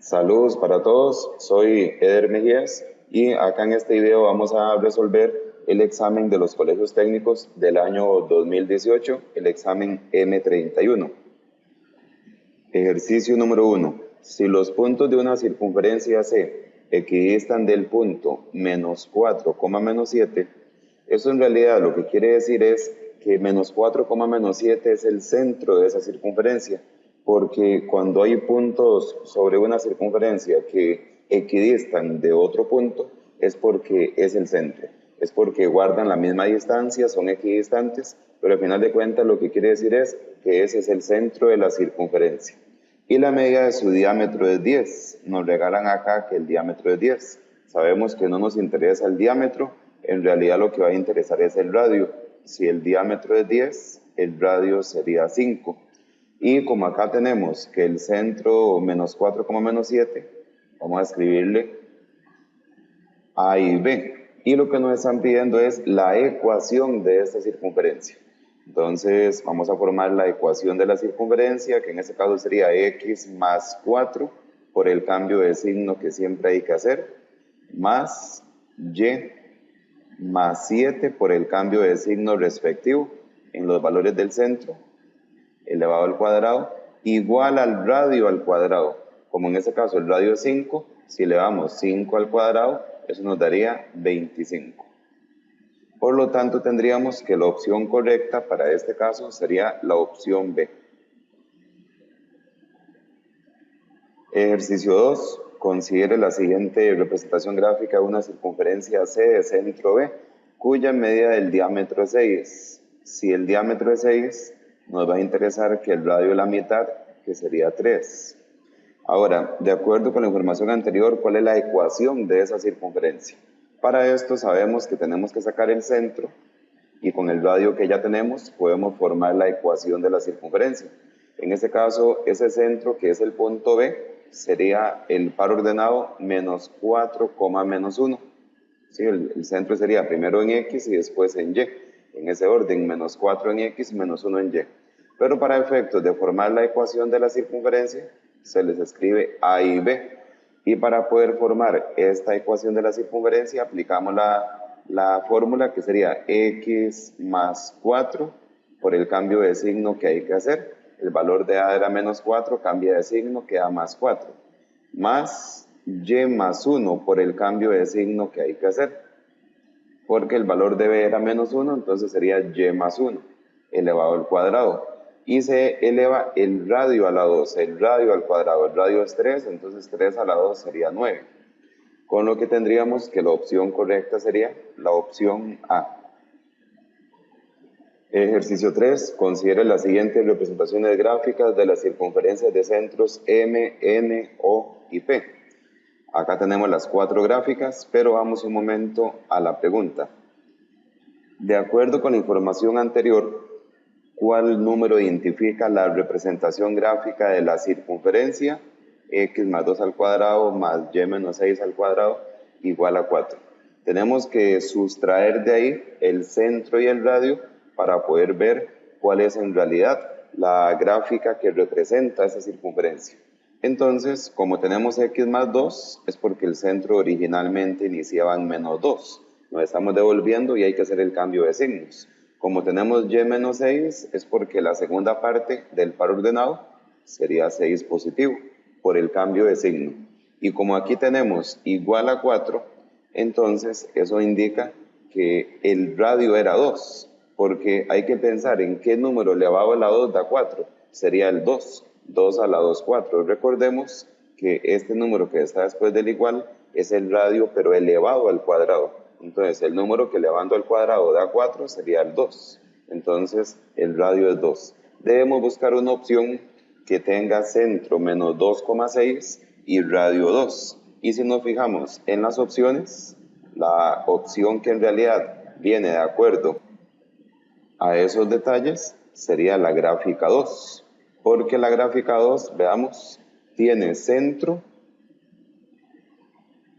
Saludos para todos, soy Eder Mejías y acá en este video vamos a resolver el examen de los colegios técnicos del año 2018, el examen M31. Ejercicio número 1. Si los puntos de una circunferencia C equidistan del punto menos 4, menos 7, eso en realidad lo que quiere decir es que menos 4, menos 7 es el centro de esa circunferencia, porque cuando hay puntos sobre una circunferencia que equidistan de otro punto, es porque es el centro, es porque guardan la misma distancia, son equidistantes, pero al final de cuentas lo que quiere decir es que ese es el centro de la circunferencia. Y la medida de su diámetro es 10, nos regalan acá que el diámetro es 10. Sabemos que no nos interesa el diámetro, en realidad lo que va a interesar es el radio. Si el diámetro es 10, el radio sería 5. Y como acá tenemos que el centro menos 4, menos 7, vamos a escribirle A y B. Y lo que nos están pidiendo es la ecuación de esta circunferencia. Entonces vamos a formar la ecuación de la circunferencia, que en este caso sería x más 4 por el cambio de signo que siempre hay que hacer, más y más 7 por el cambio de signo respectivo en los valores del centro, elevado al cuadrado, igual al radio al cuadrado. Como en este caso el radio es 5, si elevamos 5 al cuadrado, eso nos daría 25. Por lo tanto, tendríamos que la opción correcta para este caso sería la opción B. Ejercicio 2. Considere la siguiente representación gráfica de una circunferencia C de centro B, cuya medida del diámetro es 6. Si el diámetro es 6, nos va a interesar que el radio es la mitad, que sería 3. Ahora, de acuerdo con la información anterior, ¿cuál es la ecuación de esa circunferencia? Para esto sabemos que tenemos que sacar el centro y con el radio que ya tenemos podemos formar la ecuación de la circunferencia. En este caso, ese centro que es el punto B sería el par ordenado menos 4, menos 1. ¿Sí? El centro sería primero en X y después en Y. En ese orden, menos 4 en X, menos 1 en Y. Pero para efectos de formar la ecuación de la circunferencia, se les escribe A y B. Y para poder formar esta ecuación de la circunferencia, aplicamos la fórmula que sería x más 4 por el cambio de signo que hay que hacer. El valor de A era menos 4, cambia de signo, queda más 4. Más y más 1 por el cambio de signo que hay que hacer. Porque el valor de B era menos 1, entonces sería y más 1 elevado al cuadrado. Y se eleva el radio a la 2, el radio al cuadrado, el radio es 3, entonces 3 a la 2 sería 9. Con lo que tendríamos que la opción correcta sería la opción A. Ejercicio 3. Considere las siguientes representaciones gráficas de las circunferencias de centros M, N, O y P. Acá tenemos las 4 gráficas, pero vamos un momento a la pregunta. De acuerdo con la información anterior, ¿cuál número identifica la representación gráfica de la circunferencia x más 2 al cuadrado más y menos 6 al cuadrado igual a 4? Tenemos que sustraer de ahí el centro y el radio para poder ver cuál es en realidad la gráfica que representa esa circunferencia. Entonces, como tenemos x más 2, es porque el centro originalmente iniciaba en menos 2. Nos estamos devolviendo y hay que hacer el cambio de signos. Como tenemos y menos 6, es porque la segunda parte del par ordenado sería 6 positivo, por el cambio de signo. Y como aquí tenemos igual a 4, entonces eso indica que el radio era 2, porque hay que pensar en qué número elevado a la 2 da 4, sería el 2, 2 a la 2, 4. Recordemos que este número que está después del igual es el radio, pero elevado al cuadrado. Entonces, el número que elevando al cuadrado da 4 sería el 2. Entonces, el radio es 2. Debemos buscar una opción que tenga centro menos 2,6 y radio 2. Y si nos fijamos en las opciones, la opción que en realidad viene de acuerdo a esos detalles sería la gráfica 2. Porque la gráfica 2, veamos, tiene centro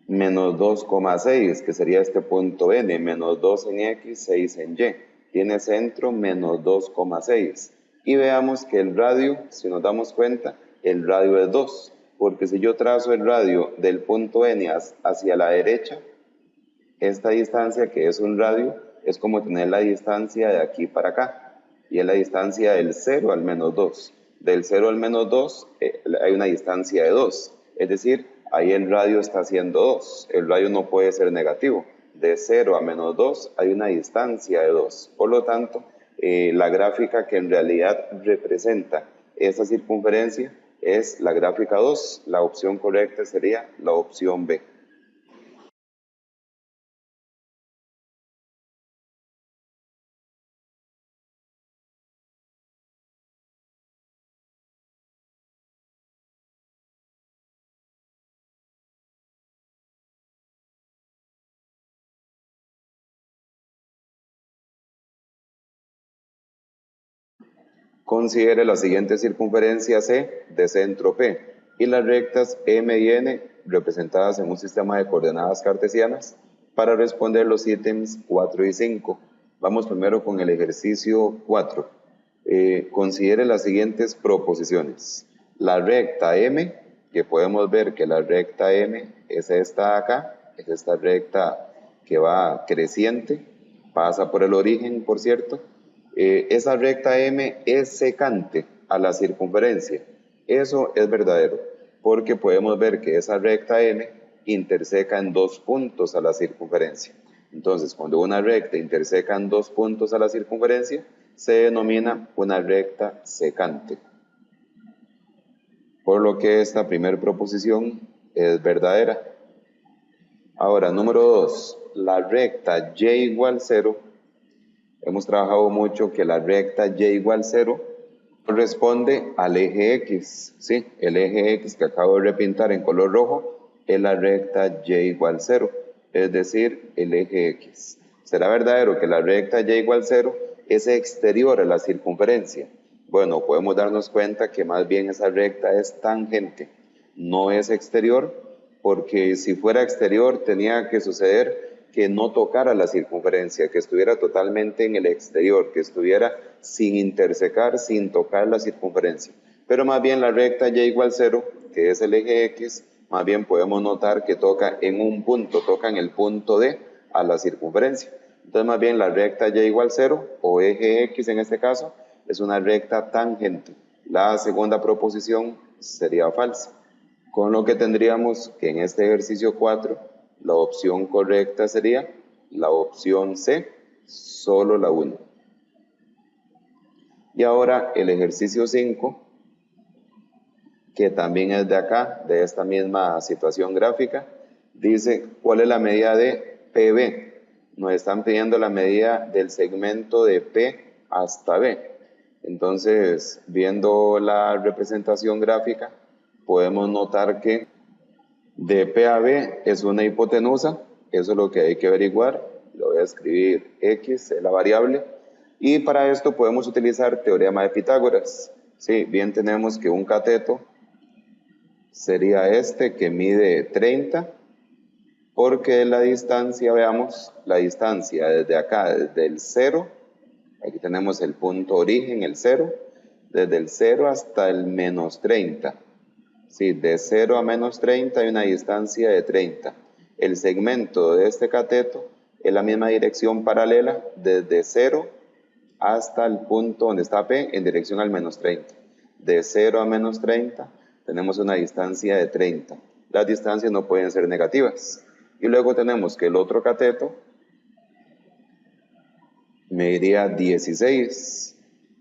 menos 2,6, que sería este punto N, menos 2 en X, 6 en Y. Tiene centro menos 2,6. Y veamos que el radio, si nos damos cuenta, el radio es 2. porque si yo trazo el radio del punto N hacia la derecha, esta distancia que es un radio es como tener la distancia de aquí para acá, y es la distancia del 0 al menos 2. Del 0 al menos 2 hay una distancia de 2, es decir, ahí el radio está haciendo 2, el radio no puede ser negativo. De 0 a menos 2 hay una distancia de 2, por lo tanto, la gráfica que en realidad representa esa circunferencia es la gráfica 2, la opción correcta sería la opción B. Considere la siguiente circunferencia C de centro P y las rectas M y N representadas en un sistema de coordenadas cartesianas para responder los ítems 4 y 5. Vamos primero con el ejercicio 4. Considere las siguientes proposiciones. La recta M, que podemos ver que la recta M es esta acá, es esta recta que va creciente, pasa por el origen, por cierto. Esa recta M es secante a la circunferencia. Eso es verdadero, porque podemos ver que esa recta M interseca en 2 puntos a la circunferencia. Entonces, cuando una recta interseca en 2 puntos a la circunferencia, se denomina una recta secante. Por lo que esta primera proposición es verdadera. Ahora, número 2, la recta y igual 0. Hemos trabajado mucho que la recta y igual 0 corresponde al eje X, ¿sí? El eje X que acabo de repintar en color rojo es la recta y igual 0, es decir, el eje X. ¿Será verdadero que la recta y igual 0 es exterior a la circunferencia? Bueno, podemos darnos cuenta que más bien esa recta es tangente, no es exterior, porque si fuera exterior tenía que suceder que no tocara la circunferencia, que estuviera totalmente en el exterior, que estuviera sin intersecar, sin tocar la circunferencia. Pero más bien la recta y igual 0, que es el eje X, más bien podemos notar que toca en un punto, toca en el punto D a la circunferencia. Entonces más bien la recta y igual 0, o eje X en este caso, es una recta tangente. La segunda proposición sería falsa. Con lo que tendríamos que en este ejercicio 4, la opción correcta sería la opción C, solo la 1. Y ahora el ejercicio 5, que también es de acá, de esta misma situación gráfica, dice cuál es la medida de PB. Nos están pidiendo la medida del segmento de P hasta B. Entonces, viendo la representación gráfica, podemos notar que de P a B es una hipotenusa, eso es lo que hay que averiguar. Lo voy a escribir X, es la variable, y para esto podemos utilizar teorema de Pitágoras. Sí, bien tenemos que un cateto sería este que mide 30, porque la distancia, veamos, la distancia desde acá, desde el 0, aquí tenemos el punto origen, el 0, desde el 0 hasta el menos 30. Sí, de 0 a menos 30 hay una distancia de 30. El segmento de este cateto es la misma dirección paralela desde 0 hasta el punto donde está P en dirección al menos 30. De 0 a menos 30 tenemos una distancia de 30. Las distancias no pueden ser negativas. Y luego tenemos que el otro cateto mediría 16.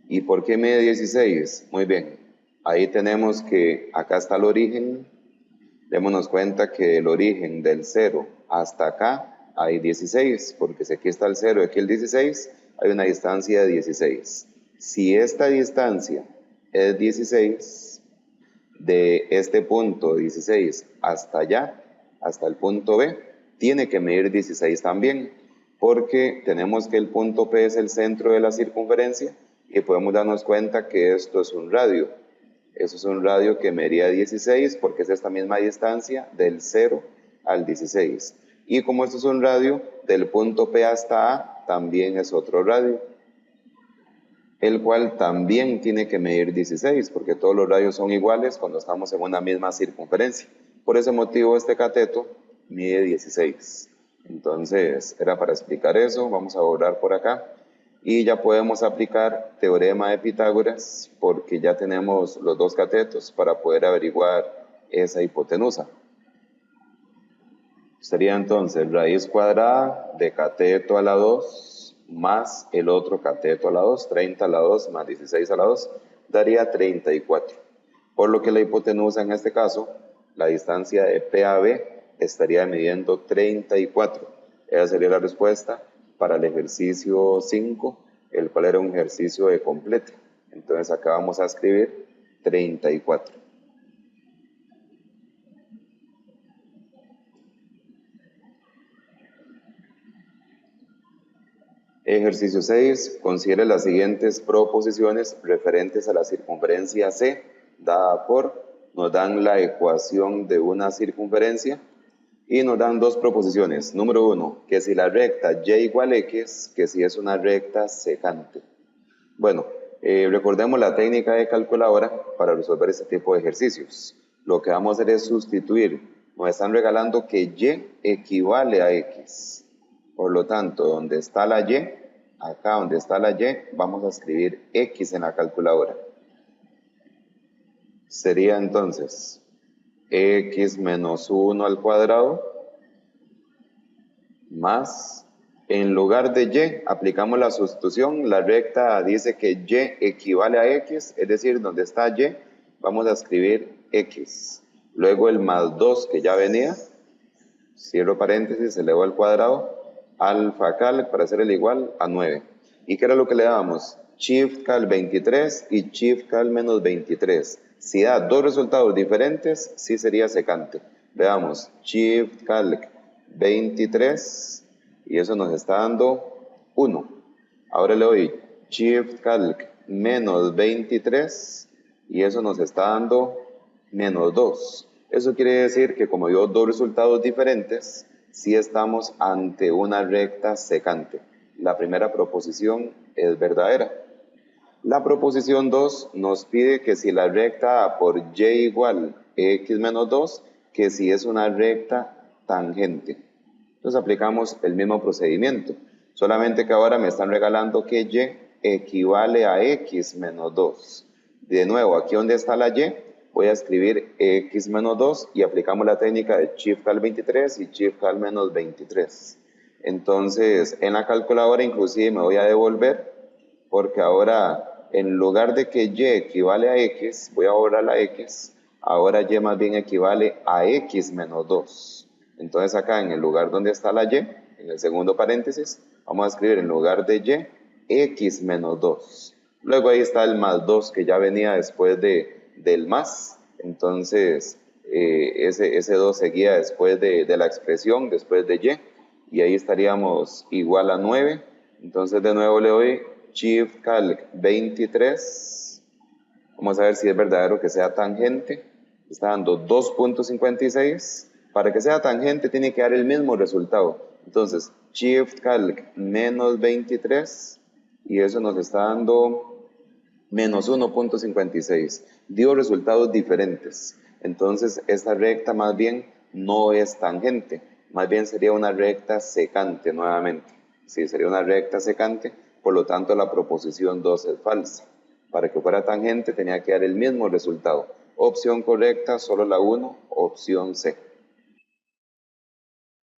¿Y por qué mide 16? Muy bien. Ahí tenemos que acá está el origen. Démonos cuenta que el origen del 0 hasta acá hay 16, porque si aquí está el 0 y aquí el 16, hay una distancia de 16. Si esta distancia es 16, de este punto 16 hasta allá, hasta el punto B, tiene que medir 16 también, porque tenemos que el punto P es el centro de la circunferencia y podemos darnos cuenta que esto es un radio. Eso es un radio que mediría 16 porque es esta misma distancia del 0 al 16. Y como esto es un radio, del punto P hasta A también es otro radio. el cual también tiene que medir 16, porque todos los radios son iguales cuando estamos en una misma circunferencia. Por ese motivo este cateto mide 16. Entonces era para explicar eso. Vamos a borrar por acá y ya podemos aplicar teorema de Pitágoras porque ya tenemos los dos catetos para poder averiguar esa hipotenusa. Sería entonces raíz cuadrada de cateto a la 2 más el otro cateto a la 2, 30 a la 2 más 16 a la 2, daría 34. Por lo que la hipotenusa en este caso, la distancia de P a B, estaría midiendo 34. Esa sería la respuesta para el ejercicio 5, el cual era un ejercicio de complete. Entonces acá vamos a escribir 34. Ejercicio 6. Considere las siguientes proposiciones referentes a la circunferencia C, dada por, nos dan la ecuación de una circunferencia y nos dan dos proposiciones. Número 1, que si la recta y igual x, que si es una recta secante. Bueno, recordemos la técnica de calculadora para resolver este tipo de ejercicios. Lo que vamos a hacer es sustituir. Nos están regalando que y equivale a x. Por lo tanto, donde está la y, acá donde está la y, vamos a escribir x en la calculadora. Sería entonces x menos 1 al cuadrado más, en lugar de y, aplicamos la sustitución. La recta dice que y equivale a x, es decir, donde está y, vamos a escribir x. Luego el más 2 que ya venía, cierro paréntesis, elevó al cuadrado, alfa cal para hacer el igual a 9. ¿Y qué era lo que le dábamos? Shift cal 23 y shift cal menos 23. Si da dos resultados diferentes, sí sería secante. Veamos, shift cal 23 y eso nos está dando 1. Ahora le doy shift calc menos 23 y eso nos está dando menos 2. Eso quiere decir que como dio dos resultados diferentes, sí estamos ante una recta secante. La primera proposición es verdadera. La proposición 2 nos pide que si la recta A por y igual x menos 2, que si es una recta tangente. Entonces aplicamos el mismo procedimiento, solamente que ahora me están regalando que y equivale a x menos 2. De nuevo, aquí donde está la y, voy a escribir x menos 2 y aplicamos la técnica de shift al 23 y shift al menos 23. Entonces, en la calculadora inclusive me voy a devolver, porque ahora en lugar de que y equivale a x, voy a borrar la x, ahora y más bien equivale a x menos 2. Entonces acá en el lugar donde está la y, en el segundo paréntesis, vamos a escribir en lugar de y, x menos 2. Luego ahí está el más 2 que ya venía después del más. Entonces ese 2 seguía después de la expresión, después de y ahí estaríamos igual a 9. Entonces de nuevo le doy shift calc 23. Vamos a ver si es verdadero que sea tangente. Está dando 2.56. Para que sea tangente tiene que dar el mismo resultado. Entonces, shift calc menos 23 y eso nos está dando menos 1.56. Dio resultados diferentes. Entonces, esta recta más bien no es tangente. Más bien sería una recta secante nuevamente. Sí, sería una recta secante. Por lo tanto, la proposición 2 es falsa. Para que fuera tangente tenía que dar el mismo resultado. Opción correcta, solo la 1, opción C.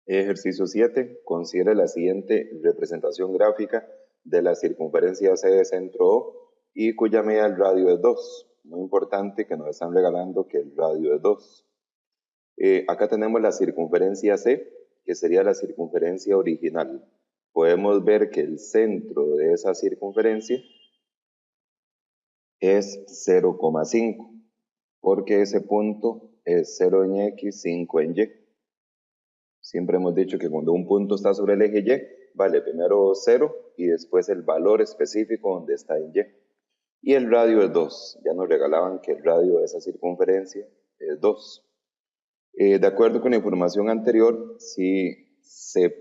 Ejercicio 7. Considere la siguiente representación gráfica de la circunferencia C de centro O y cuya medida del radio es 2. Muy importante que nos están regalando que el radio es 2. Acá tenemos la circunferencia C, que sería la circunferencia original. Podemos ver que el centro de esa circunferencia es 0,5, porque ese punto es 0 en X, 5 en Y. Siempre hemos dicho que cuando un punto está sobre el eje Y, vale primero 0 y después el valor específico donde está en Y. Y el radio es 2. Ya nos regalaban que el radio de esa circunferencia es 2. De acuerdo con la información anterior, si C'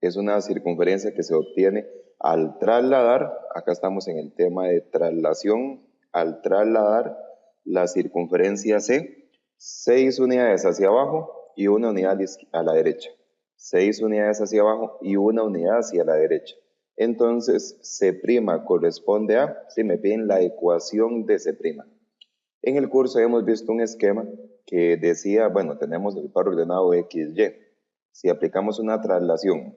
es una circunferencia que se obtiene Al trasladar, acá estamos en el tema de traslación, al trasladar la circunferencia C, 6 unidades hacia abajo y una unidad a la derecha. 6 unidades hacia abajo y una unidad hacia la derecha. Entonces, C' corresponde a, si me piden la ecuación de C'. En el curso hemos visto un esquema que decía, bueno, tenemos el par ordenado XY. Si aplicamos una traslación,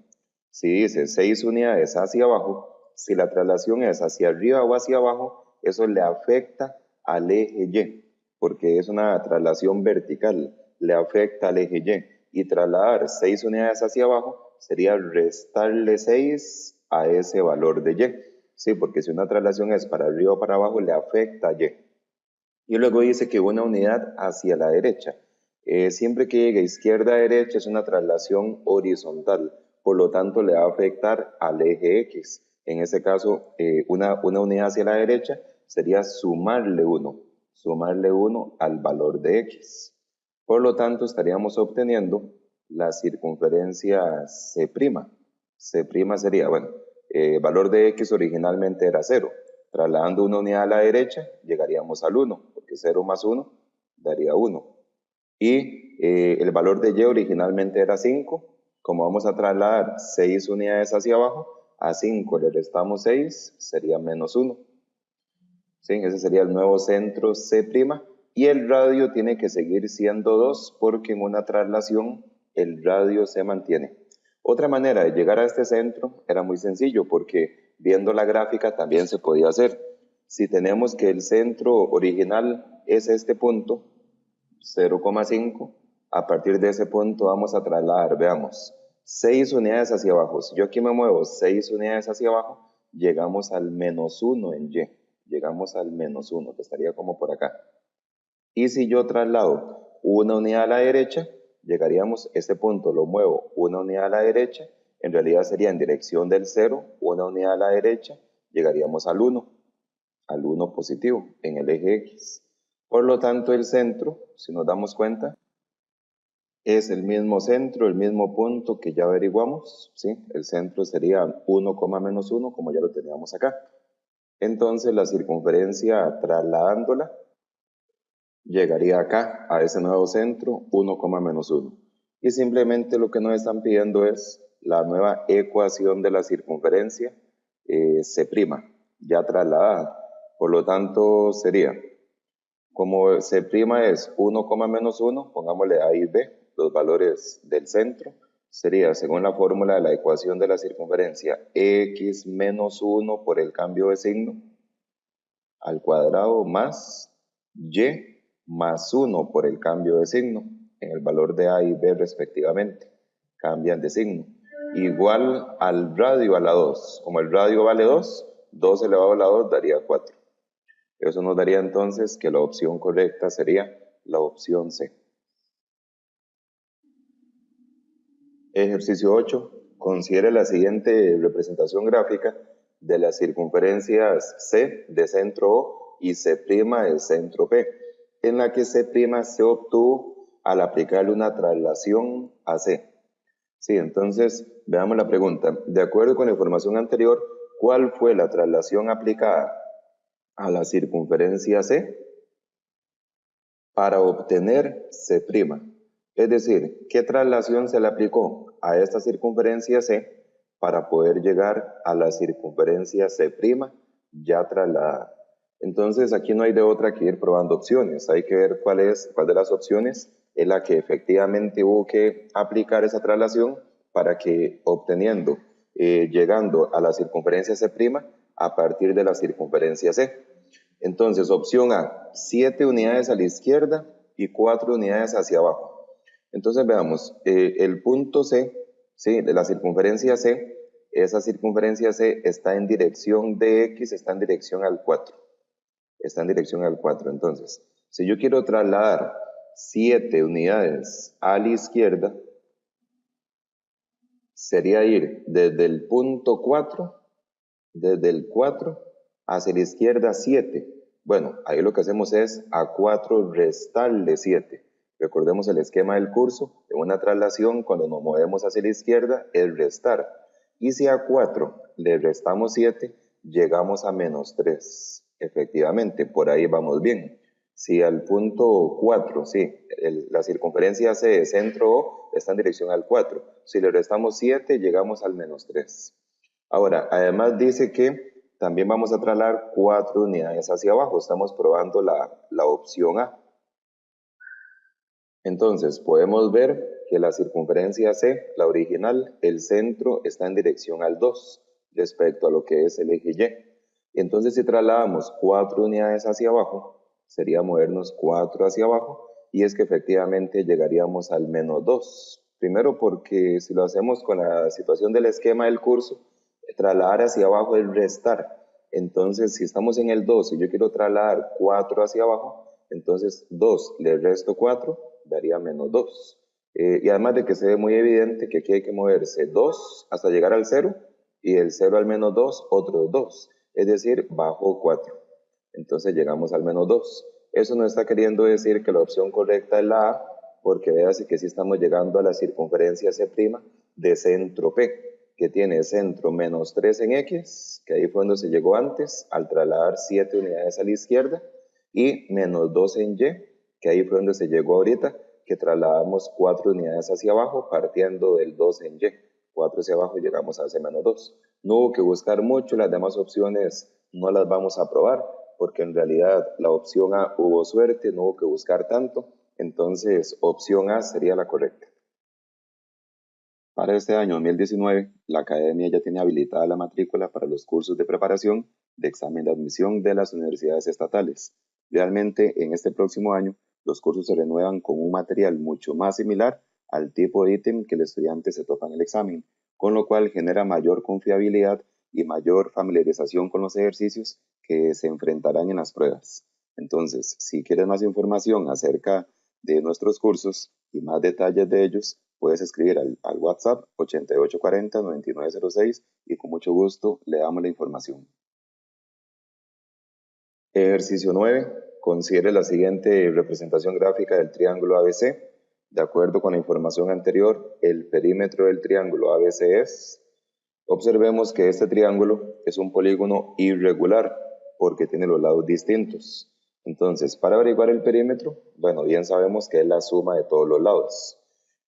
si dice 6 unidades hacia abajo, si la traslación es hacia arriba o hacia abajo, eso le afecta al eje Y, porque es una traslación vertical, le afecta al eje Y. Y trasladar 6 unidades hacia abajo sería restarle 6 a ese valor de Y. Sí, porque si una traslación es para arriba o para abajo, le afecta a Y. Y luego dice que una unidad hacia la derecha. Siempre que llegue izquierda a derecha es una traslación horizontal, por lo tanto le va a afectar al eje X. En este caso, una unidad hacia la derecha sería sumarle 1 al valor de X. Por lo tanto, estaríamos obteniendo la circunferencia C'. C' sería, bueno, el valor de X originalmente era 0. Trasladando una unidad a la derecha, llegaríamos al 1, porque 0 más 1 daría 1. Y el valor de Y originalmente era 5. Como vamos a trasladar 6 unidades hacia abajo, a 5 le restamos 6, sería menos 1. ¿Sí? Ese sería el nuevo centro C'. Y el radio tiene que seguir siendo 2, porque en una traslación el radio se mantiene. Otra manera de llegar a este centro era muy sencillo, porque viendo la gráfica también se podía hacer. Si tenemos que el centro original es este punto, 0,5, a partir de ese punto vamos a trasladar, veamos, 6 unidades hacia abajo. Si yo aquí me muevo 6 unidades hacia abajo, llegamos al menos 1 en Y. Llegamos al menos 1, que estaría como por acá. Y si yo traslado una unidad a la derecha, llegaríamos, este punto lo muevo una unidad a la derecha, en realidad sería en dirección del 0, una unidad a la derecha, llegaríamos al 1 positivo, en el eje X. Por lo tanto, el centro, si nos damos cuenta, es el mismo centro, el mismo punto que ya averiguamos, ¿sí? El centro sería 1, menos 1, como ya lo teníamos acá. Entonces, la circunferencia, trasladándola, llegaría acá, a ese nuevo centro, 1, menos 1. Y simplemente lo que nos están pidiendo es la nueva ecuación de la circunferencia C', ya trasladada. Por lo tanto, sería, como C' es 1, menos 1, pongámosle A y B, los valores del centro, sería, según la fórmula de la ecuación de la circunferencia, X menos 1 por el cambio de signo, al cuadrado más Y más 1 por el cambio de signo en el valor de A y B respectivamente. Cambian de signo. Igual al radio a la 2. Como el radio vale 2, 2 elevado a la 2 daría 4. Eso nos daría entonces que la opción correcta sería la opción C. Ejercicio 8. Considere la siguiente representación gráfica de las circunferencias C de centro O y C' de centro P, en la que C' se obtuvo al aplicarle una traslación a C. Sí, entonces veamos la pregunta. De acuerdo con la información anterior, ¿cuál fue la traslación aplicada a la circunferencia C para obtener C'? Es decir, ¿qué traslación se le aplicó a esta circunferencia C para poder llegar a la circunferencia C' ya trasladada? Entonces aquí no hay de otra que ir probando opciones. Hay que ver cuál de las opciones es la que efectivamente hubo que aplicar esa traslación para que obteniendo, llegando a la circunferencia C', a partir de la circunferencia C. Entonces, opción A, 7 unidades a la izquierda y 4 unidades hacia abajo. Entonces veamos, el punto C, ¿sí? De la circunferencia C, esa circunferencia C está en dirección de X, está en dirección al 4. Está en dirección al 4. Entonces, si yo quiero trasladar 7 unidades a la izquierda, sería ir desde el punto 4, desde el 4 hacia la izquierda 7. Bueno, ahí lo que hacemos es a 4 restarle 7. Recordemos el esquema del curso, en una traslación cuando nos movemos hacia la izquierda es restar. Y si a 4 le restamos 7, llegamos a menos 3. Efectivamente, por ahí vamos bien. Si al punto 4, sí, la circunferencia C de centro O está en dirección al 4. Si le restamos 7, llegamos al menos 3. Ahora, además dice que también vamos a trasladar 4 unidades hacia abajo. Estamos probando la opción A. Entonces, podemos ver que la circunferencia C, la original, el centro está en dirección al 2 respecto a lo que es el eje Y. Entonces, si trasladamos 4 unidades hacia abajo, sería movernos 4 hacia abajo, y es que efectivamente llegaríamos al menos 2. Primero porque si lo hacemos con la situación del esquema del curso, trasladar hacia abajo es restar. Entonces, si estamos en el 2 y yo quiero trasladar 4 hacia abajo, entonces 2 le resto 4, daría menos 2. Y además de que se ve muy evidente que aquí hay que moverse 2 hasta llegar al 0, y del 0 al menos 2, otros 2, es decir, bajo 4. Entonces llegamos al menos 2. Eso no está queriendo decir que la opción correcta es la A, porque véase que sí estamos llegando a la circunferencia C' de centro P, que tiene centro menos 3 en X, que ahí fue donde se llegó antes, al trasladar 7 unidades a la izquierda, y menos 2 en Y, que ahí fue donde se llegó ahorita, que trasladamos 4 unidades hacia abajo, partiendo del 2 en Y. 4 hacia abajo y llegamos a ese menos 2. No hubo que buscar mucho, las demás opciones no las vamos a probar, porque en realidad la opción A hubo suerte, no hubo que buscar tanto, entonces opción A sería la correcta. Para este año 2019, la Academia ya tiene habilitada la matrícula para los cursos de preparación de examen de admisión de las universidades estatales. Realmente, en este próximo año, los cursos se renuevan con un material mucho más similar al tipo de ítem que el estudiante se topa en el examen, con lo cual genera mayor confiabilidad y mayor familiarización con los ejercicios que se enfrentarán en las pruebas. Entonces, si quieres más información acerca de nuestros cursos y más detalles de ellos, puedes escribir al WhatsApp 8840-9906 y con mucho gusto le damos la información. Ejercicio 9. Considere la siguiente representación gráfica del triángulo ABC. De acuerdo con la información anterior, el perímetro del triángulo ABC es... Observemos que este triángulo es un polígono irregular porque tiene los lados distintos. Entonces, para averiguar el perímetro, bueno, bien sabemos que es la suma de todos los lados.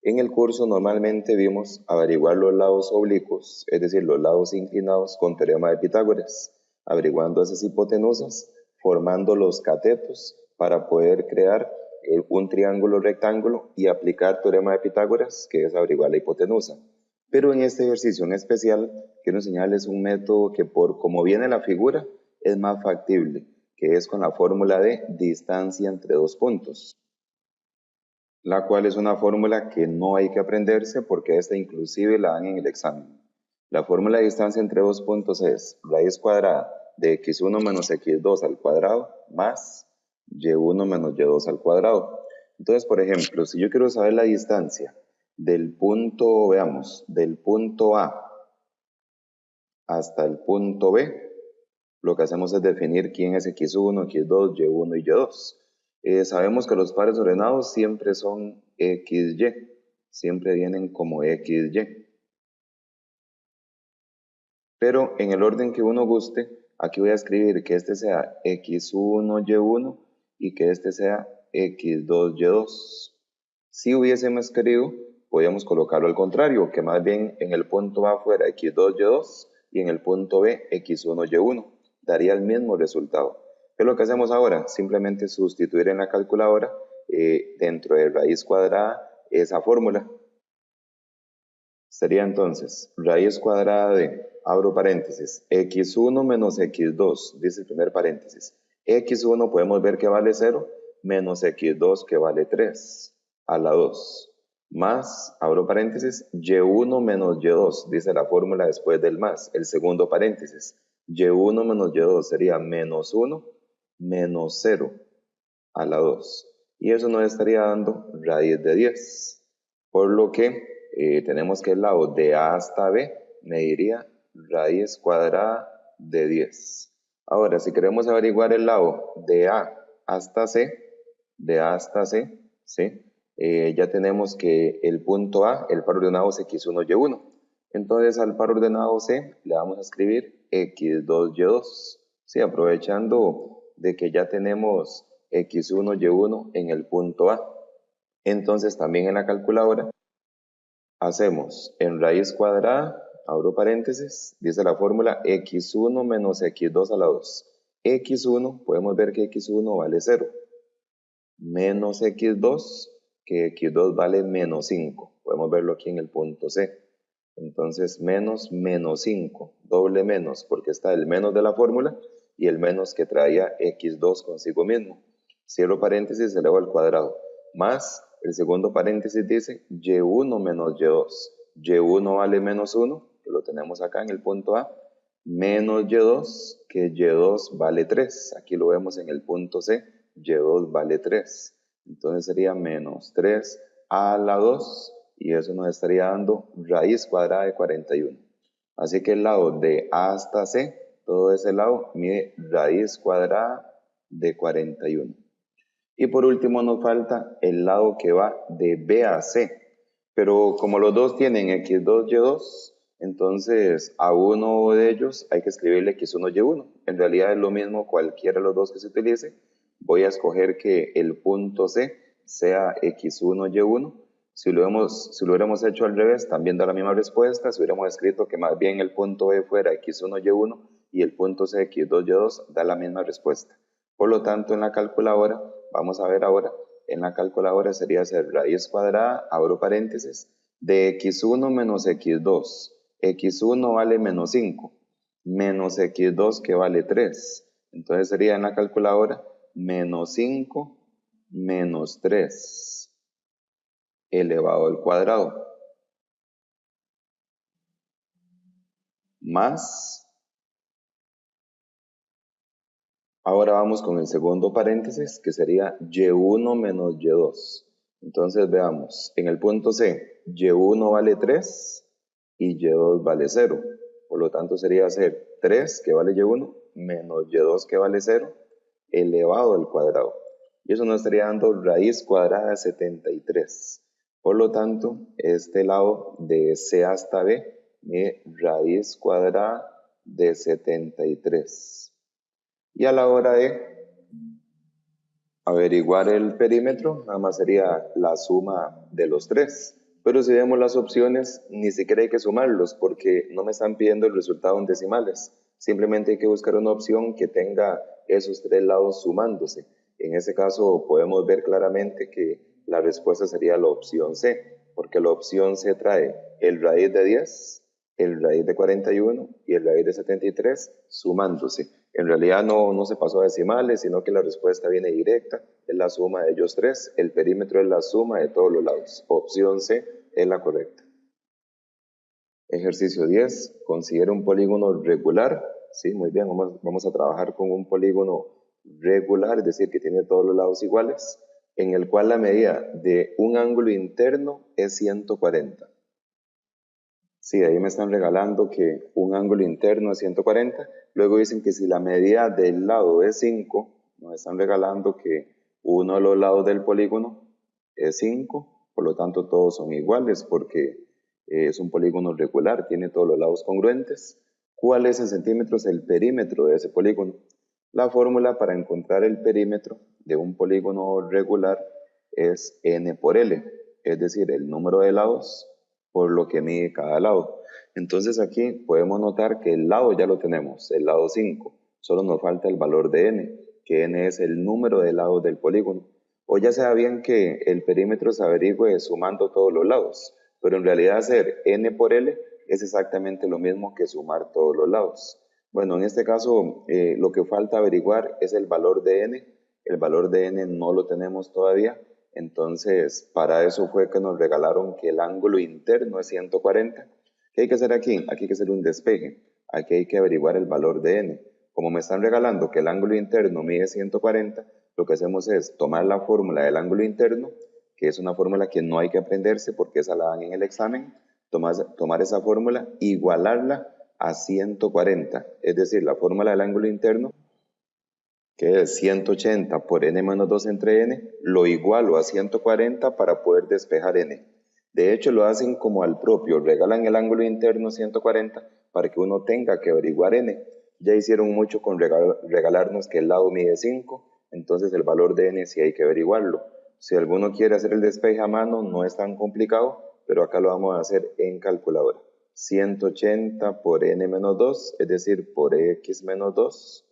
En el curso normalmente vimos averiguar los lados oblicuos, es decir, los lados inclinados con teorema de Pitágoras, averiguando esas hipotenusas, formando los catetos para poder crear un triángulo rectángulo y aplicar teorema de Pitágoras, que es averiguar la hipotenusa. Pero en este ejercicio en especial, quiero enseñarles un método que por como viene la figura, es más factible, que es con la fórmula de distancia entre dos puntos, la cual es una fórmula que no hay que aprenderse porque esta inclusive la dan en el examen. La fórmula de distancia entre dos puntos es raíz cuadrada de x1 menos x2 al cuadrado más y1 menos y2 al cuadrado. Entonces, por ejemplo, si yo quiero saber la distancia del punto, veamos, del punto A hasta el punto B, lo que hacemos es definir quién es x1, x2, y1 y y2. Sabemos que los pares ordenados siempre son xy, siempre vienen como xy. Pero en el orden que uno guste, aquí voy a escribir que este sea x1, y1 y que este sea x2, y2. Si hubiésemos querido, podríamos colocarlo al contrario, que más bien en el punto A fuera x2, y2 y en el punto B x1, y1. Daría el mismo resultado. ¿Qué es lo que hacemos ahora? Simplemente sustituir en la calculadora dentro de raíz cuadrada esa fórmula. Sería entonces raíz cuadrada de, abro paréntesis, x1 menos x2, dice el primer paréntesis. x1 podemos ver que vale 0, menos x2 que vale 3, a la 2. Más, abro paréntesis, y1 menos y2, dice la fórmula después del más, el segundo paréntesis. y1 menos y2 sería menos 1, menos 0, a la 2. Y eso nos estaría dando raíz de 10. Por lo que tenemos que el lado de A hasta B me diría raíz cuadrada de 10. Ahora, si queremos averiguar el lado de A hasta C, ¿sí? Ya tenemos que el punto A, el par ordenado es x1, y1. Entonces al par ordenado C le vamos a escribir x2y2. Sí, aprovechando de que ya tenemos x1, y1 en el punto A. Entonces también en la calculadora hacemos en raíz cuadrada, abro paréntesis, dice la fórmula x1 menos x2 a la 2. x1, podemos ver que x1 vale 0, menos x2, que x2 vale menos 5. Podemos verlo aquí en el punto C. Entonces, menos 5, doble menos, porque está el menos de la fórmula y el menos que traía x2 consigo mismo. Cierro paréntesis, elevo al cuadrado. Más, el segundo paréntesis dice y1 menos y2. y1 vale menos 1, que lo tenemos acá en el punto A, menos y2, que y2 vale 3. Aquí lo vemos en el punto C, y2 vale 3. Entonces sería menos 3 a la 2, y eso nos estaría dando raíz cuadrada de 41. Así que el lado de A hasta C, todo ese lado mide raíz cuadrada de 41. Y por último nos falta el lado que va de B a C. Pero como los dos tienen x2, y2, entonces a uno de ellos hay que escribirle x1, y1. En realidad es lo mismo cualquiera de los dos que se utilice. Voy a escoger que el punto C sea x1, y1. Si lo hubiéramos hecho al revés, también da la misma respuesta. Si hubiéramos escrito que más bien el punto B fuera x1, y1 y el punto C x2, y2, da la misma respuesta. Por lo tanto, en la calculadora, vamos a ver ahora, en la calculadora sería hacer raíz cuadrada, abro paréntesis, de x1 menos x2. x1 vale menos 5, menos x2 que vale 3. Entonces sería en la calculadora menos 5 menos 3 elevado al cuadrado, más, ahora vamos con el segundo paréntesis, que sería y1 menos y2. Entonces veamos, en el punto C, y1 vale 3 y y2 vale 0. Por lo tanto sería hacer 3 que vale y1 menos y2 que vale 0 elevado al cuadrado. Y eso nos estaría dando raíz cuadrada de 73. Por lo tanto, este lado de C hasta B mide raíz cuadrada de 73. Y a la hora de averiguar el perímetro, nada más sería la suma de los tres. Pero si vemos las opciones, ni siquiera hay que sumarlos porque no me están pidiendo el resultado en decimales. Simplemente hay que buscar una opción que tenga esos tres lados sumándose. En ese caso podemos ver claramente que la respuesta sería la opción C, porque la opción C trae el raíz de 10, el raíz de 41 y el raíz de 73 sumándose. En realidad no se pasó a decimales, sino que la respuesta viene directa, es la suma de ellos tres, el perímetro es la suma de todos los lados. Opción C es la correcta. Ejercicio 10, considera un polígono regular. Sí, muy bien, vamos a trabajar con un polígono regular, es decir, que tiene todos los lados iguales, en el cual la medida de un ángulo interno es 140. Sí, ahí me están regalando que un ángulo interno es 140. Luego dicen que si la medida del lado es 5, nos están regalando que uno de los lados del polígono es 5. Por lo tanto, todos son iguales porque es un polígono regular, tiene todos los lados congruentes. ¿Cuál es en centímetros el perímetro de ese polígono? La fórmula para encontrar el perímetro de un polígono regular es n por L, es decir, el número de lados por lo que mide cada lado. Entonces aquí podemos notar que el lado ya lo tenemos, el lado 5. Solo nos falta el valor de n, que n es el número de lados del polígono. O ya sea bien que el perímetro se averigüe sumando todos los lados, pero en realidad hacer n por L es exactamente lo mismo que sumar todos los lados. Bueno, en este caso lo que falta averiguar es el valor de n. El valor de n no lo tenemos todavía. Entonces, para eso fue que nos regalaron que el ángulo interno es 140. ¿Qué hay que hacer aquí? Aquí hay que hacer un despeje. Aquí hay que averiguar el valor de n. Como me están regalando que el ángulo interno mide 140, lo que hacemos es tomar la fórmula del ángulo interno, que es una fórmula que no hay que aprenderse porque esa la dan en el examen, tomar esa fórmula, igualarla a 140. Es decir, la fórmula del ángulo interno, que es 180 por n menos 2 entre n, lo igualo a 140 para poder despejar n. De hecho, lo hacen como al propio, regalan el ángulo interno 140 para que uno tenga que averiguar n. Ya hicieron mucho con regalarnos que el lado mide 5, entonces el valor de n sí hay que averiguarlo. Si alguno quiere hacer el despeje a mano, no es tan complicado, pero acá lo vamos a hacer en calculadora. 180 por n menos 2, es decir, por x menos 2,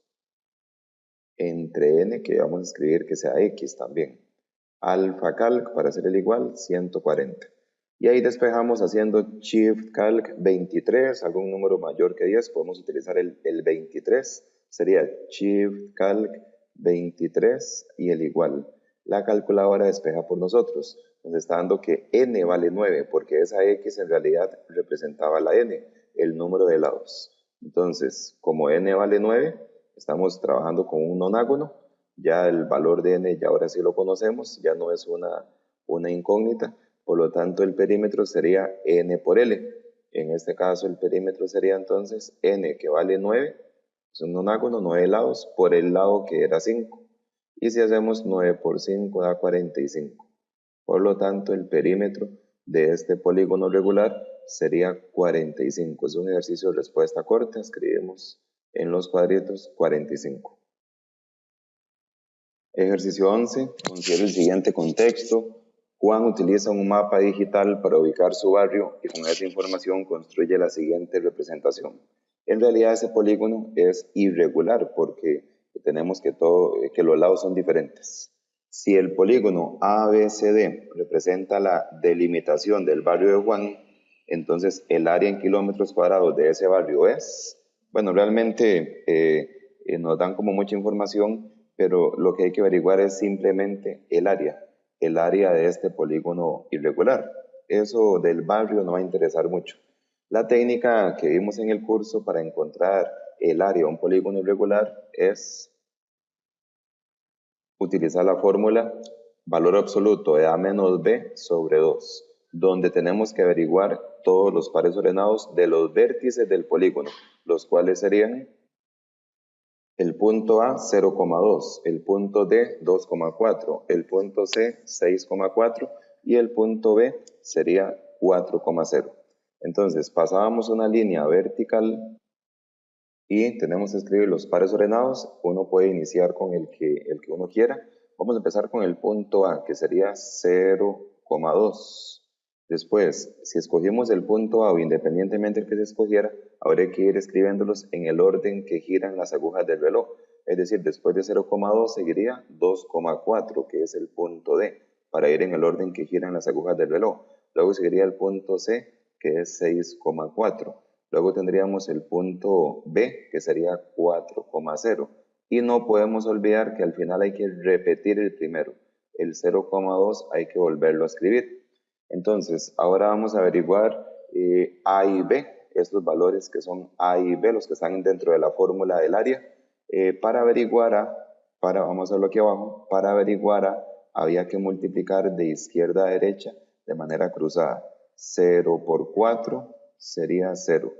entre n, que vamos a escribir que sea x también. Alfa calc, para hacer el igual, 140. Y ahí despejamos haciendo Shift Calc 23, algún número mayor que 10, podemos utilizar el 23, sería Shift Calc 23 y el igual. La calculadora despeja por nosotros, nos está dando que n vale 9, porque esa x en realidad representaba la n, el número de lados. Entonces, como n vale 9, estamos trabajando con un nonágono, ya el valor de n ya ahora sí lo conocemos, ya no es una incógnita, por lo tanto el perímetro sería n por l. En este caso el perímetro sería entonces n, que vale 9, es un nonágono, 9 lados, por el lado que era 5. Y si hacemos 9 por 5 da 45. Por lo tanto el perímetro de este polígono regular sería 45. Es un ejercicio de respuesta corta, escribimos en los cuadritos 45. Ejercicio 11. Considera el siguiente contexto. Juan utiliza un mapa digital para ubicar su barrio y con esa información construye la siguiente representación. En realidad ese polígono es irregular porque tenemos que los lados son diferentes. Si el polígono ABCD representa la delimitación del barrio de Juan, entonces el área en kilómetros cuadrados de ese barrio es, bueno, realmente nos dan como mucha información, pero lo que hay que averiguar es simplemente el área de este polígono irregular. Eso del barrio no va a interesar mucho. La técnica que vimos en el curso para encontrar el área de un polígono irregular es utilizar la fórmula valor absoluto de A menos B sobre 2, donde tenemos que averiguar todos los pares ordenados de los vértices del polígono, los cuales serían el punto A 0,2, el punto D 2,4, el punto C 6,4 y el punto B sería 4,0. Entonces pasábamos una línea vertical y tenemos que escribir los pares ordenados. Uno puede iniciar con el que uno quiera. Vamos a empezar con el punto A, que sería 0,2. Después, si escogimos el punto A o independientemente del que se escogiera, habría que ir escribiéndolos en el orden que giran las agujas del reloj. Es decir, después de 0,2 seguiría 2,4, que es el punto D, para ir en el orden que giran las agujas del reloj. Luego seguiría el punto C, que es 6,4. Luego tendríamos el punto B, que sería 4,0. Y no podemos olvidar que al final hay que repetir el primero. El 0,2 hay que volverlo a escribir. Entonces, ahora vamos a averiguar A y B, estos valores que son A y B, los que están dentro de la fórmula del área. Para averiguar vamos a verlo aquí abajo, para averiguar A, había que multiplicar de izquierda a derecha de manera cruzada. 0 por 4 sería 0.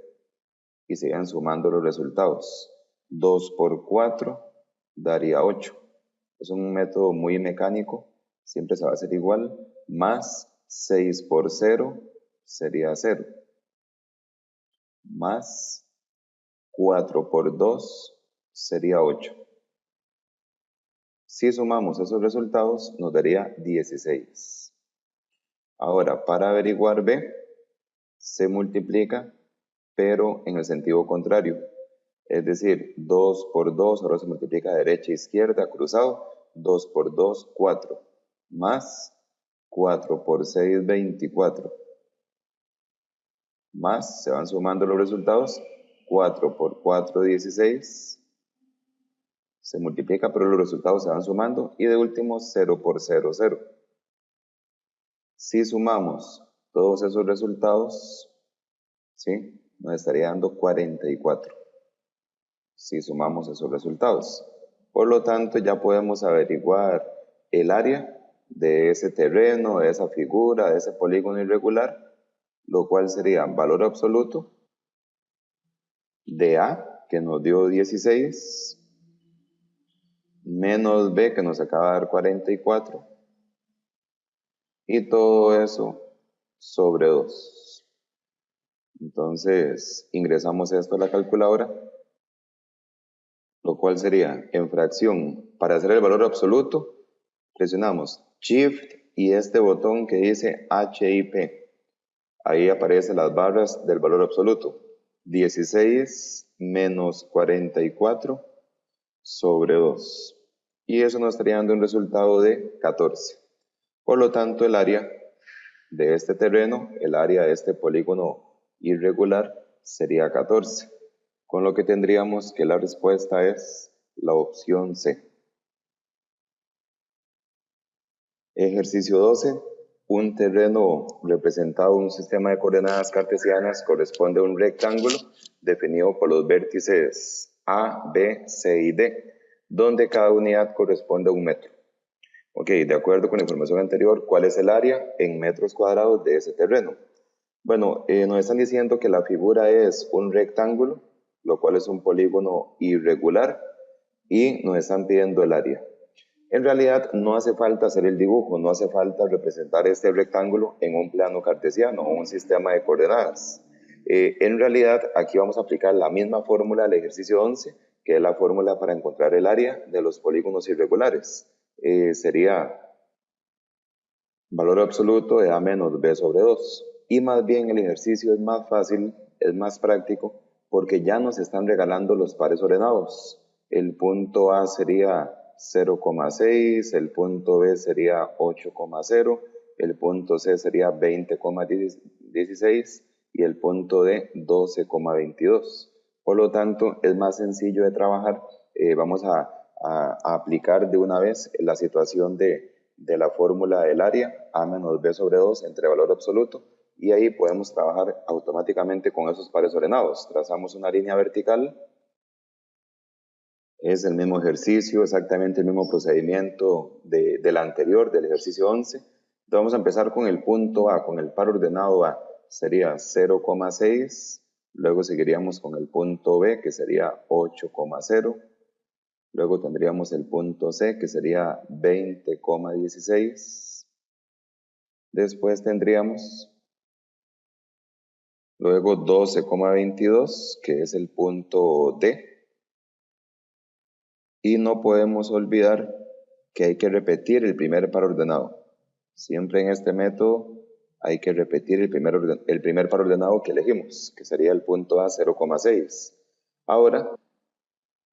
Y sigan sumando los resultados. 2 por 4 daría 8. Es un método muy mecánico, siempre se va a hacer igual, más 6 por 0 sería 0, más 4 por 2 sería 8. Si sumamos esos resultados, nos daría 16. Ahora, para averiguar B, se multiplica, pero en el sentido contrario. Es decir, 2 por 2, ahora se multiplica de derecha a izquierda, cruzado, 2 por 2, 4, más 4 por 6, 24, más, se van sumando los resultados, 4 por 4, 16, se multiplica, pero los resultados se van sumando, y de último, 0 por 0, 0. Si sumamos todos esos resultados, ¿sí?, nos estaría dando 44. Si sumamos esos resultados. Por lo tanto, ya podemos averiguar el área de ese terreno, de esa figura, de ese polígono irregular, lo cual sería valor absoluto de A, que nos dio 16, menos B, que nos acaba de dar 44, y todo eso sobre 2. Entonces, ingresamos esto a la calculadora, lo cual sería en fracción. Para hacer el valor absoluto, presionamos Shift y este botón que dice HIP. Ahí aparecen las barras del valor absoluto. 16 menos 44 sobre 2. Y eso nos estaría dando un resultado de 14. Por lo tanto, el área de este terreno, el área de este polígono irregular, sería 14. Con lo que tendríamos que la respuesta es la opción C. Ejercicio 12. Un terreno representado en un sistema de coordenadas cartesianas corresponde a un rectángulo definido por los vértices A, B, C y D, donde cada unidad corresponde a un metro. Ok, de acuerdo con la información anterior, ¿cuál es el área en metros cuadrados de ese terreno? Bueno, nos están diciendo que la figura es un rectángulo, lo cual es un polígono irregular, y nos están pidiendo el área. En realidad no hace falta hacer el dibujo, no hace falta representar este rectángulo en un plano cartesiano o un sistema de coordenadas. En realidad aquí vamos a aplicar la misma fórmula del ejercicio 11, que es la fórmula para encontrar el área de los polígonos irregulares. Sería valor absoluto de A menos B sobre 2. Y más bien el ejercicio es más fácil, es más práctico, porque ya nos están regalando los pares ordenados. El punto A sería 0,6, el punto B sería 8,0, el punto C sería 20,16 y el punto D 12,22. Por lo tanto, es más sencillo de trabajar. Vamos a aplicar de una vez la situación de la fórmula del área, A menos B sobre 2 entre valor absoluto, y ahí podemos trabajar automáticamente con esos pares ordenados. Trazamos una línea vertical, es el mismo ejercicio, exactamente el mismo procedimiento del anterior, del ejercicio 11. Entonces vamos a empezar con el punto A, con el par ordenado A, sería 0,6, luego seguiríamos con el punto B, que sería 8,0, luego tendríamos el punto C, que sería 20,16. Después tendríamos luego 12,22, que es el punto D. Y no podemos olvidar que hay que repetir el primer par ordenado. Siempre en este método hay que repetir el primer par ordenado que elegimos, que sería el punto A 0,6. Ahora,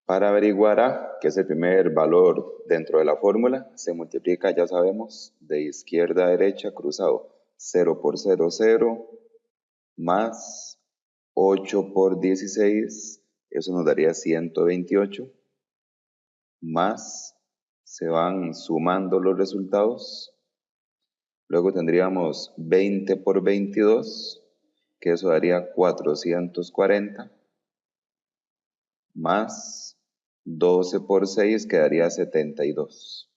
para averiguar A, que es el primer valor dentro de la fórmula, se multiplica, ya sabemos, de izquierda a derecha cruzado. 0 por 0, 0, más 8 por 16, eso nos daría 128, más se van sumando los resultados. Luego tendríamos 20 por 22, que eso daría 440, más 12 por 6, que daría 72.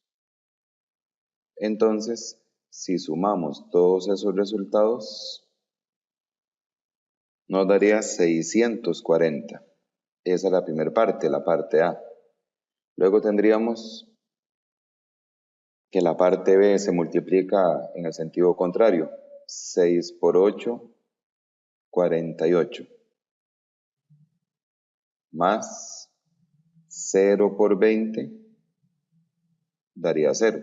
Entonces, si sumamos todos esos resultados, nos daría 640. Esa es la primera parte, la parte A. Luego tendríamos que la parte B se multiplica en el sentido contrario. 6 por 8, 48. Más 0 por 20, daría 0.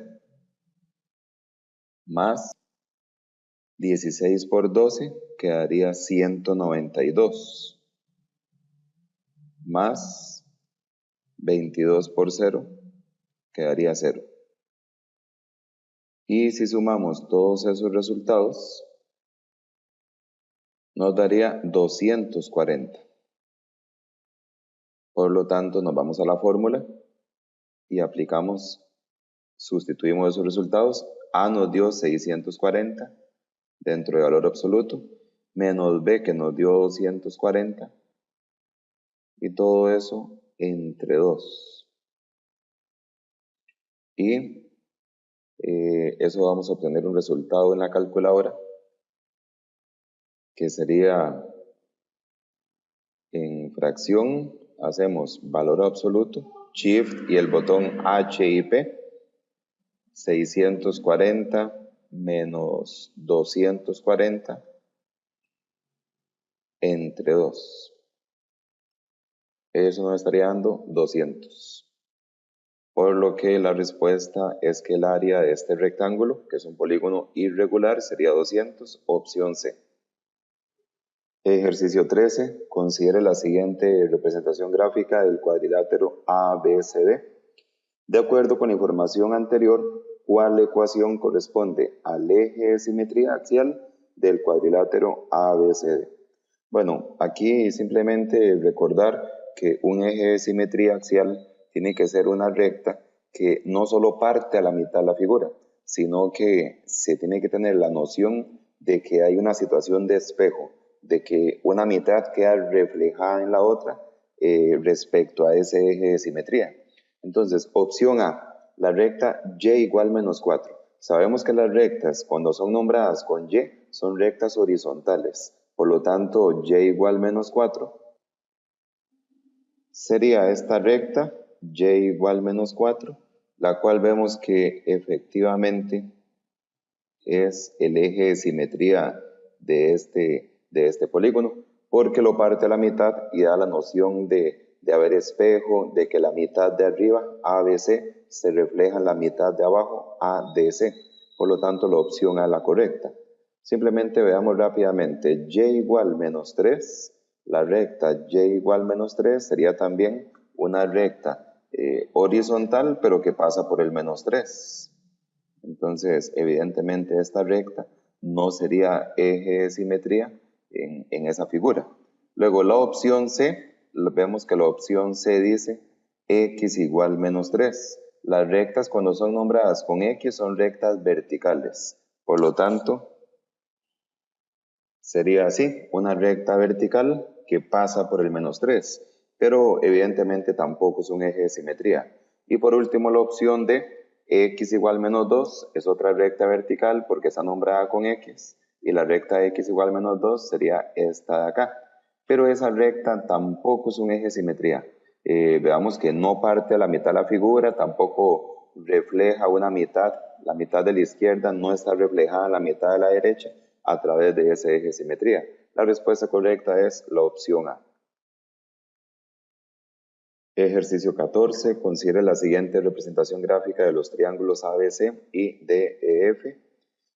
Más 16 por 12, quedaría 192. Más 22 por 0, quedaría 0. Y si sumamos todos esos resultados, nos daría 240. Por lo tanto, nos vamos a la fórmula y aplicamos, sustituimos esos resultados. A nos dio 640 dentro de valor absoluto, menos B que nos dio 240, y todo eso entre 2. Y eso vamos a obtener un resultado en la calculadora que sería en fracción, hacemos valor absoluto, Shift y el botón HIP, 640 menos 240 entre 2. Eso nos estaría dando 200. Por lo que la respuesta es que el área de este rectángulo, que es un polígono irregular, sería 200, opción C. Ejercicio 13. Considere la siguiente representación gráfica del cuadrilátero ABCD. De acuerdo con la información anterior, ¿cuál ecuación corresponde al eje de simetría axial del cuadrilátero ABCD? Bueno, aquí simplemente recordar que un eje de simetría axial tiene que ser una recta que no solo parte a la mitad la figura, sino que se tiene que tener la noción de que hay una situación de espejo, de que una mitad queda reflejada en la otra respecto a ese eje de simetría. Entonces, opción A, la recta y igual menos 4. Sabemos que las rectas, cuando son nombradas con y, son rectas horizontales. Por lo tanto, y igual menos 4 sería esta recta, y igual menos 4, la cual vemos que efectivamente es el eje de simetría de este polígono, porque lo parte a la mitad y da la noción de haber espejo, de que la mitad de arriba, ABC, se refleja en la mitad de abajo, ADC. Por lo tanto, la opción A es la correcta. Simplemente veamos rápidamente, y igual menos 3, la recta y igual menos 3 sería también una recta horizontal, pero que pasa por el menos 3. Entonces, evidentemente esta recta no sería eje de simetría en esa figura. Luego la opción C, vemos que la opción C dice x igual menos 3. Las rectas cuando son nombradas con x son rectas verticales. Por lo tanto, sería así, una recta vertical que pasa por el menos 3, pero evidentemente tampoco es un eje de simetría. Y por último la opción D, x igual menos 2, es otra recta vertical porque está nombrada con x, y la recta x igual menos 2 sería esta de acá. Pero esa recta tampoco es un eje de simetría. Veamos que no parte a la mitad de la figura, tampoco refleja una mitad, la mitad de la izquierda no está reflejada en la mitad de la derecha a través de ese eje de simetría. La respuesta correcta es la opción A. Ejercicio 14. Considere la siguiente representación gráfica de los triángulos ABC y DEF.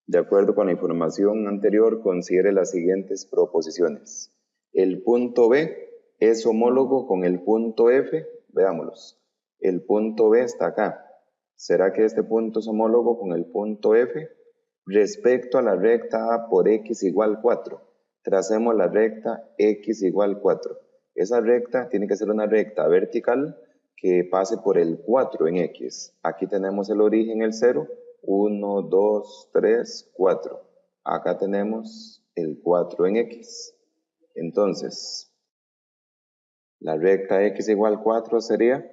De acuerdo con la información anterior, considere las siguientes proposiciones. El punto B es homólogo con el punto F. Veámoslos. El punto B está acá. ¿Será que este punto es homólogo con el punto F? Respecto a la recta A por x igual 4. Tracemos la recta x igual 4. Esa recta tiene que ser una recta vertical que pase por el 4 en x. Aquí tenemos el origen, el 0. 1, 2, 3, 4. Acá tenemos el 4 en x. Entonces, la recta x igual 4 sería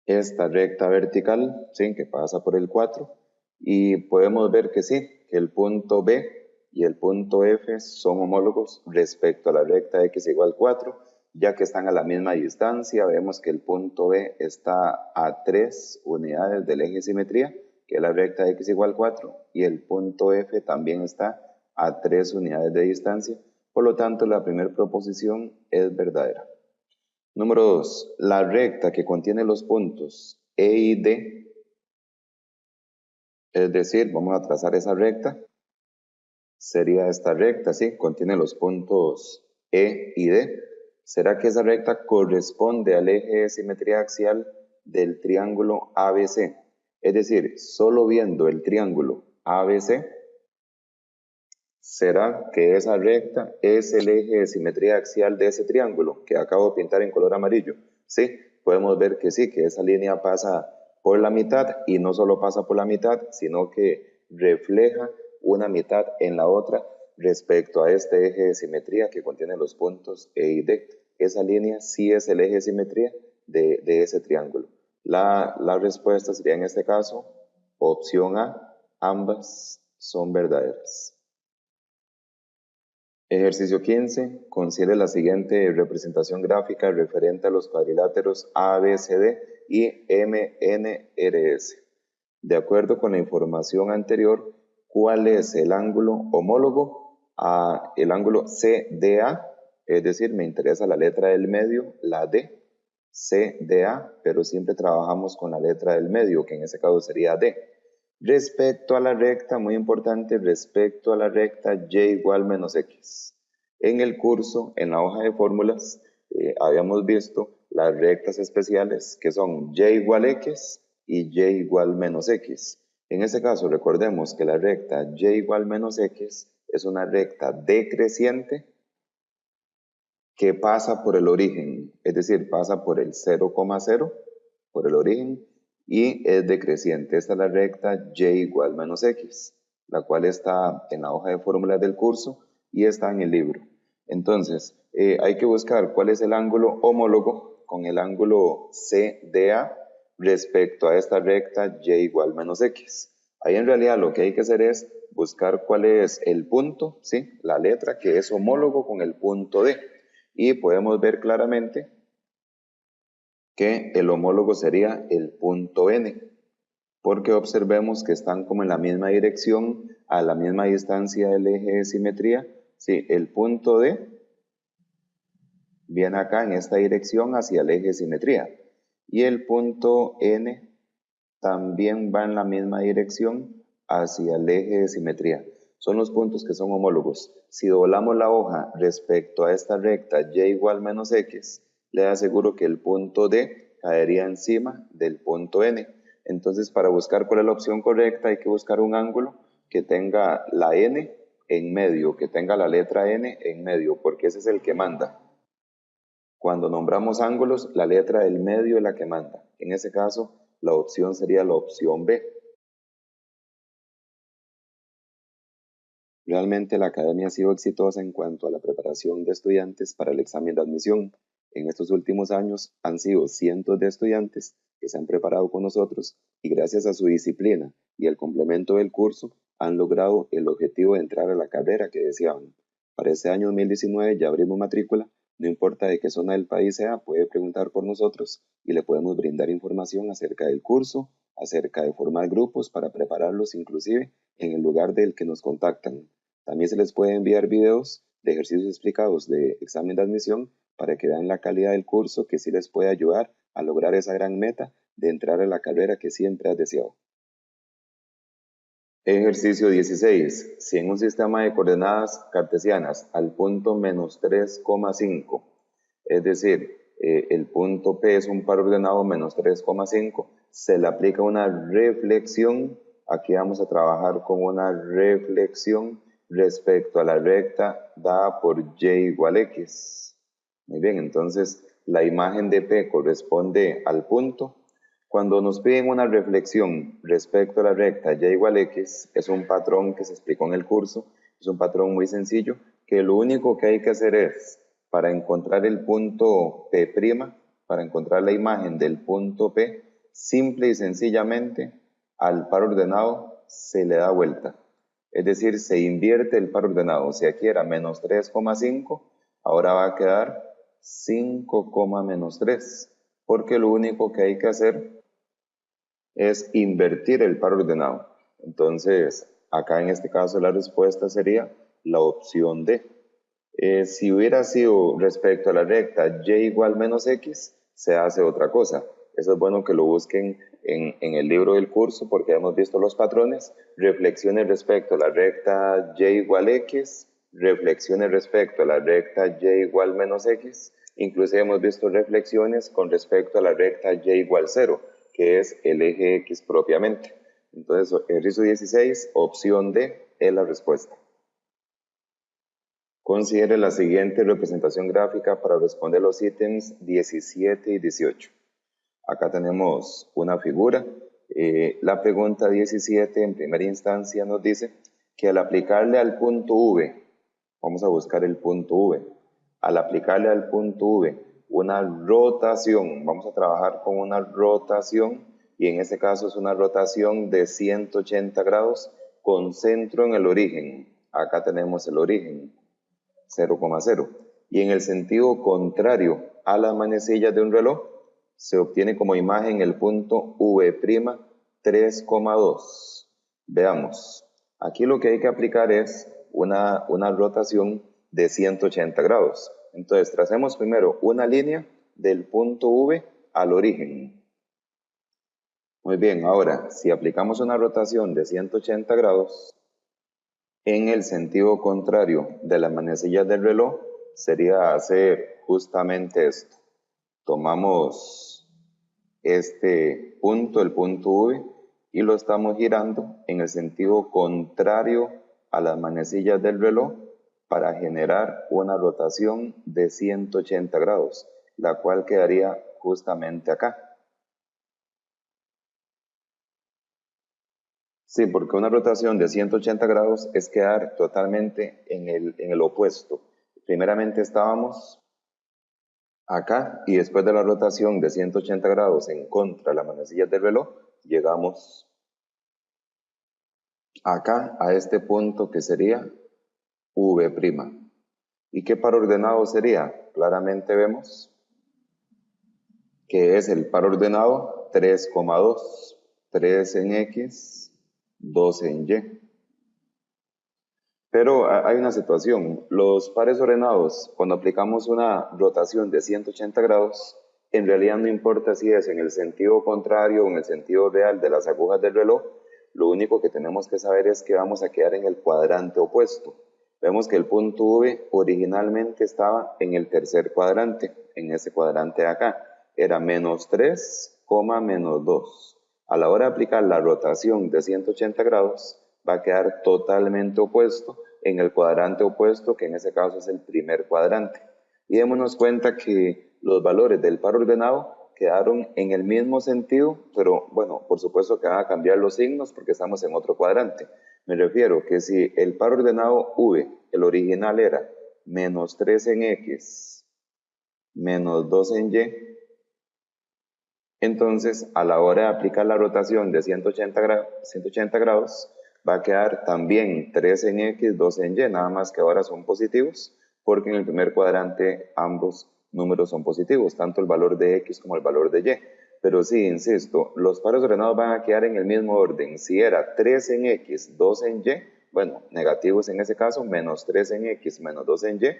esta recta vertical, ¿sí?, que pasa por el 4. Y podemos ver que sí, que el punto B y el punto F son homólogos respecto a la recta x igual 4, ya que están a la misma distancia. Vemos que el punto B está a 3 unidades del eje de simetría, que es la recta x igual 4, y el punto F también está a 3 unidades de distancia. Por lo tanto, la primera proposición es verdadera. Número 2. La recta que contiene los puntos E y D, es decir, vamos a trazar esa recta, sería esta recta, ¿sí? Contiene los puntos E y D. ¿Será que esa recta corresponde al eje de simetría axial del triángulo ABC? Es decir, solo viendo el triángulo ABC, ¿será que esa recta es el eje de simetría axial de ese triángulo que acabo de pintar en color amarillo? Sí, podemos ver que sí, que esa línea pasa por la mitad, y no solo pasa por la mitad, sino que refleja una mitad en la otra respecto a este eje de simetría que contiene los puntos E y D. Esa línea sí es el eje de simetría de ese triángulo. La respuesta sería en este caso opción A, ambas son verdaderas. Ejercicio 15. Considere la siguiente representación gráfica referente a los cuadriláteros ABCD y MNRS. de acuerdo con la información anterior, cuál es el ángulo homólogo a el ángulo CDA, es decir, me interesa la letra del medio, la D, CDA, pero siempre trabajamos con la letra del medio, que en ese caso sería D. Respecto a la recta, muy importante, respecto a la recta y igual menos x. En el curso, en la hoja de fórmulas, habíamos visto las rectas especiales que son y igual x y y igual menos x. En este caso, recordemos que la recta y igual menos x es una recta decreciente que pasa por el origen, es decir, pasa por el 0,0, por el origen, y es decreciente. Esta es la recta y igual menos x, la cual está en la hoja de fórmulas del curso y está en el libro. Entonces, hay que buscar cuál es el ángulo homólogo con el ángulo CDA respecto a esta recta y igual menos x. Ahí en realidad lo que hay que hacer es buscar cuál es el punto, ¿sí? La letra que es homólogo con el punto D. Y podemos ver claramente que el homólogo sería el punto N, porque observemos que están como en la misma dirección, a la misma distancia del eje de simetría. Sí, el punto D viene acá en esta dirección hacia el eje de simetría, y el punto N también va en la misma dirección hacia el eje de simetría. Son los puntos que son homólogos. Si doblamos la hoja respecto a esta recta y igual menos x, le aseguro que el punto D caería encima del punto N. Entonces, para buscar cuál es la opción correcta, hay que buscar un ángulo que tenga la N en medio, que tenga la letra N en medio, porque ese es el que manda. Cuando nombramos ángulos, la letra del medio es la que manda. En ese caso, la opción sería la opción B. Realmente la academia ha sido exitosa en cuanto a la preparación de estudiantes para el examen de admisión. En estos últimos años han sido cientos de estudiantes que se han preparado con nosotros y gracias a su disciplina y el complemento del curso han logrado el objetivo de entrar a la carrera que deseaban. Para este año 2019 ya abrimos matrícula. No importa de qué zona del país sea, puede preguntar por nosotros y le podemos brindar información acerca del curso, acerca de formar grupos para prepararlos inclusive en el lugar del que nos contactan. También se les puede enviar videos de ejercicios explicados de examen de admisión para que vean la calidad del curso que sí les puede ayudar a lograr esa gran meta de entrar a la carrera que siempre has deseado. Ejercicio 16. Si en un sistema de coordenadas cartesianas al punto menos 3,5, es decir, el punto P es un par ordenado menos 3,5, se le aplica una reflexión. Aquí vamos a trabajar con una reflexión respecto a la recta dada por y igual x. Muy bien, entonces la imagen de P corresponde al punto. Cuando nos piden una reflexión respecto a la recta y igual x, es un patrón que se explicó en el curso, es un patrón muy sencillo, que lo único que hay que hacer es, para encontrar el punto P', para encontrar la imagen del punto P, simple y sencillamente al par ordenado se le da vuelta. Es decir, se invierte el par ordenado. Si aquí era menos 3,5, ahora va a quedar 5, menos 3, porque lo único que hay que hacer es invertir el par ordenado. Entonces, acá en este caso la respuesta sería la opción D. Si hubiera sido respecto a la recta y igual menos x, se hace otra cosa. Eso es bueno que lo busquen en el libro del curso porque hemos visto los patrones. Reflexiones respecto a la recta y igual x, reflexiones respecto a la recta y igual menos x. Incluso hemos visto reflexiones con respecto a la recta y igual 0, que es el eje x propiamente. Entonces, ejercicio 16, opción D es la respuesta. Considere la siguiente representación gráfica para responder los ítems 17 y 18. Acá tenemos una figura. La pregunta 17 en primera instancia nos dice que al aplicarle al punto V, vamos a buscar el punto V, al aplicarle al punto V una rotación, vamos a trabajar con una rotación y en este caso es una rotación de 180 grados con centro en el origen. Acá tenemos el origen. 0,0. Y en el sentido contrario a las manecillas de un reloj, se obtiene como imagen el punto V' 3,2. Veamos, aquí lo que hay que aplicar es una rotación de 180 grados. Entonces, tracemos primero una línea del punto V al origen. Muy bien, ahora, si aplicamos una rotación de 180 grados, en el sentido contrario de las manecillas del reloj, sería hacer justamente esto. Tomamos este punto, el punto V, y lo estamos girando en el sentido contrario a las manecillas del reloj para generar una rotación de 180 grados, la cual quedaría justamente acá. Sí, porque una rotación de 180 grados es quedar totalmente en el opuesto. Primeramente estábamos acá y después de la rotación de 180 grados en contra de las manecillas del reloj, llegamos acá a este punto que sería V'. ¿Y qué par ordenado sería? Claramente vemos que es el par ordenado 3,2, 3 en X, 2 en Y. Pero hay una situación, los pares ordenados, cuando aplicamos una rotación de 180 grados, en realidad no importa si es en el sentido contrario o en el sentido real de las agujas del reloj, lo único que tenemos que saber es que vamos a quedar en el cuadrante opuesto. Vemos que el punto V originalmente estaba en el tercer cuadrante, en ese cuadrante de acá, era -3, -2. A la hora de aplicar la rotación de 180 grados, va a quedar totalmente opuesto en el cuadrante opuesto, que en ese caso es el primer cuadrante. Y démonos cuenta que los valores del par ordenado quedaron en el mismo sentido, pero bueno, por supuesto que van a cambiar los signos porque estamos en otro cuadrante. Me refiero que si el par ordenado V, el original era -3 en X, -2 en Y, entonces a la hora de aplicar la rotación de 180 grados, va a quedar también 3 en X, 2 en Y, nada más que ahora son positivos, porque en el primer cuadrante ambos números son positivos, tanto el valor de X como el valor de Y. Pero sí, insisto, los pares ordenados van a quedar en el mismo orden. Si era 3 en X, 2 en Y, bueno, negativos en ese caso, -3 en X, -2 en Y,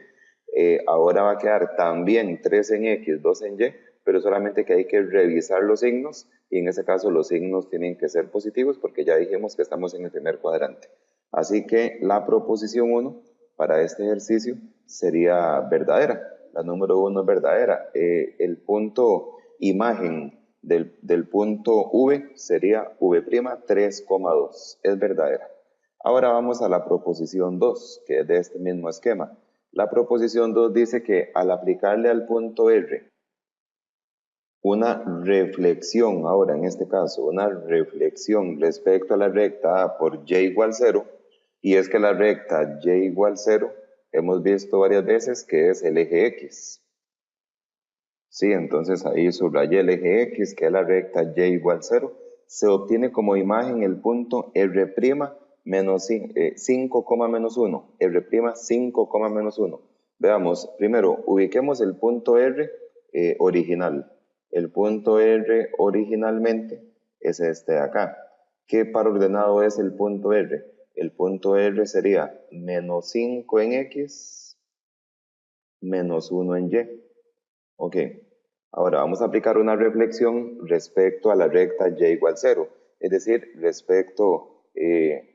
ahora va a quedar también 3 en X, 2 en Y, pero solamente que hay que revisar los signos y en ese caso los signos tienen que ser positivos porque ya dijimos que estamos en el primer cuadrante. Así que la proposición 1 para este ejercicio sería verdadera. La número 1 es verdadera. El punto imagen del punto V sería V' 3,2. Es verdadera. Ahora vamos a la proposición 2, que es de este mismo esquema. La proposición 2 dice que al aplicarle al punto R una reflexión, ahora en este caso, una reflexión respecto a la recta A por Y igual 0, y es que la recta Y igual 0, hemos visto varias veces que es el eje X. Sí, entonces ahí subrayé el eje X, que es la recta Y igual 0, se obtiene como imagen el punto R' menos 5, menos 1, R' 5, menos 1. Veamos, primero, ubiquemos el punto R original. El punto R originalmente es este de acá. ¿Qué par ordenado es el punto R? El punto R sería -5 en X, -1 en Y. Ok, ahora vamos a aplicar una reflexión respecto a la recta Y igual 0, es decir, respecto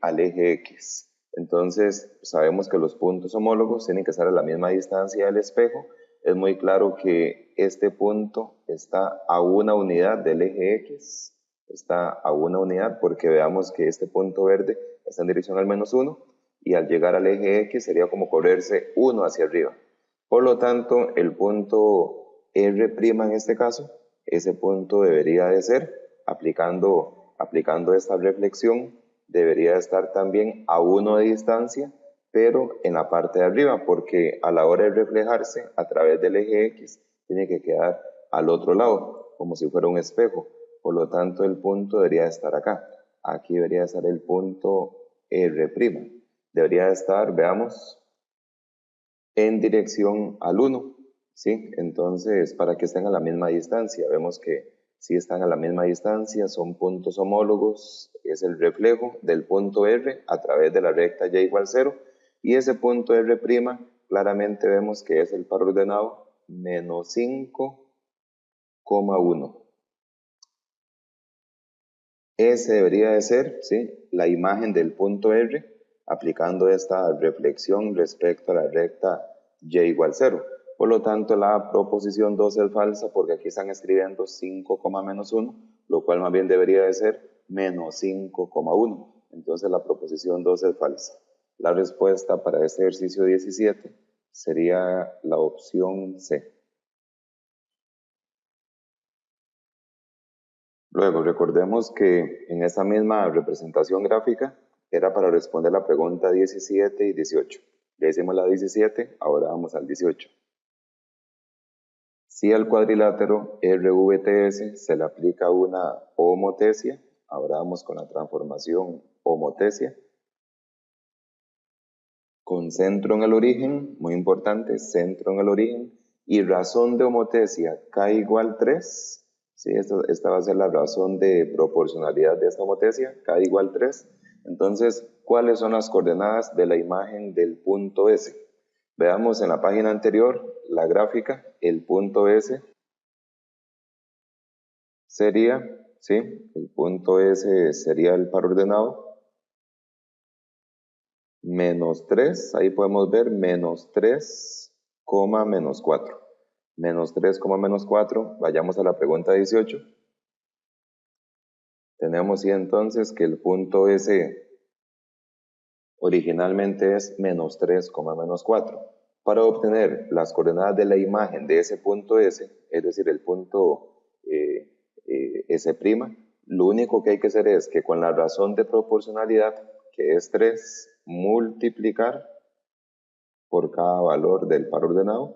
al eje X. Entonces, sabemos que los puntos homólogos tienen que estar a la misma distancia del espejo. Es muy claro que este punto está a una unidad del eje X, está a una unidad porque veamos que este punto verde está en dirección al -1 y al llegar al eje X sería como correrse 1 hacia arriba. Por lo tanto, el punto R' en este caso, ese punto debería de ser, aplicando esta reflexión, debería estar también a 1 de distancia, pero en la parte de arriba, porque a la hora de reflejarse a través del eje X, tiene que quedar al otro lado, como si fuera un espejo. Por lo tanto, el punto debería estar acá. Aquí debería estar el punto R'. Debería estar, veamos, en dirección al 1, ¿sí? Entonces, para que estén a la misma distancia, vemos que Si están a la misma distancia, son puntos homólogos, es el reflejo del punto R a través de la recta y igual 0, y ese punto R', claramente vemos que es el par ordenado menos 5,1. Ese debería de ser, ¿sí?, la imagen del punto R aplicando esta reflexión respecto a la recta y igual 0. Por lo tanto, la proposición 2 es falsa porque aquí están escribiendo 5, menos 1, lo cual más bien debería de ser menos 5,1. Entonces la proposición 2 es falsa. La respuesta para este ejercicio 17 sería la opción C. Luego, recordemos que en esta misma representación gráfica era para responder la pregunta 17 y 18. Ya hicimos la 17, ahora vamos al 18. Si al cuadrilátero RVTS se le aplica una homotesia, ahora vamos con la transformación homotesia, con centro en el origen, muy importante, centro en el origen, y razón de homotesia K igual 3, ¿sí? Esta va a ser la razón de proporcionalidad de esta homotesia, K igual 3. Entonces, ¿cuáles son las coordenadas de la imagen del punto S? Veamos en la página anterior la gráfica, el punto S sería, ¿sí?, el punto S sería el par ordenado, menos 3, ahí podemos ver menos 3, menos 4. Menos 3, menos 4, vayamos a la pregunta 18. Tenemos y entonces que el punto S originalmente es menos 3, menos 4. Para obtener las coordenadas de la imagen de ese punto S, es decir, el punto S', lo único que hay que hacer es que con la razón de proporcionalidad, que es 3, multiplicar por cada valor del par ordenado,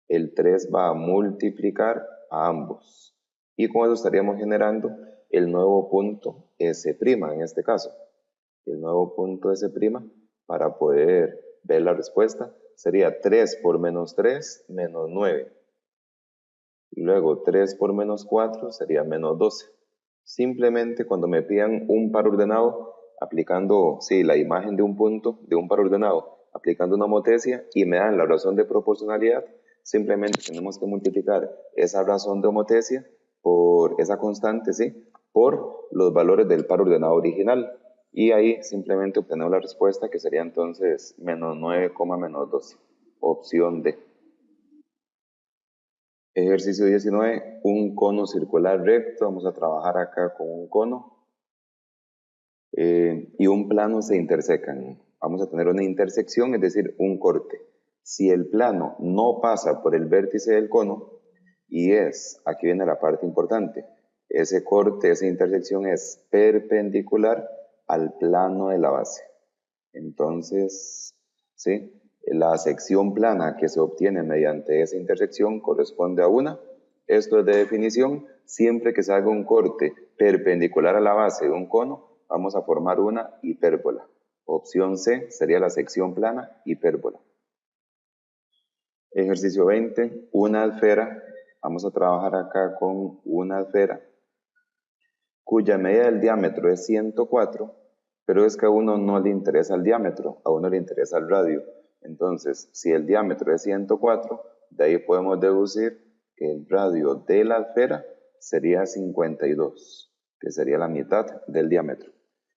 el 3 va a multiplicar a ambos. Y con eso estaríamos generando el nuevo punto S', en este caso. El nuevo punto S', para poder ver la respuesta, sería 3 por menos 3, menos 9. Y luego 3 por menos 4 sería menos 12. Simplemente cuando me pidan un par ordenado, aplicando, sí, la imagen de un punto, de un par ordenado, aplicando una homotesia y me dan la razón de proporcionalidad, simplemente tenemos que multiplicar esa razón de homotesia por esa constante, ¿sí?, por los valores del par ordenado original. Y ahí simplemente obtenemos la respuesta, que sería entonces menos 9, menos 12. Opción D. Ejercicio 19, un cono circular recto. Vamos a trabajar acá con un cono y un plano se intersecan. Vamos a tener una intersección, es decir, un corte. Si el plano no pasa por el vértice del cono y aquí viene la parte importante, ese corte, esa intersección es perpendicular al plano de la base. Entonces, ¿sí?, la sección plana que se obtiene mediante esa intersección corresponde a una. Esto es de definición. Siempre que se haga un corte perpendicular a la base de un cono, vamos a formar una hipérbola. Opción C sería la sección plana hipérbola. Ejercicio 20, una esfera. Vamos a trabajar acá con una esfera cuya medida del diámetro es 104, pero es que a uno no le interesa el diámetro, a uno le interesa el radio. Entonces, si el diámetro es 104, de ahí podemos deducir que el radio de la esfera sería 52, que sería la mitad del diámetro.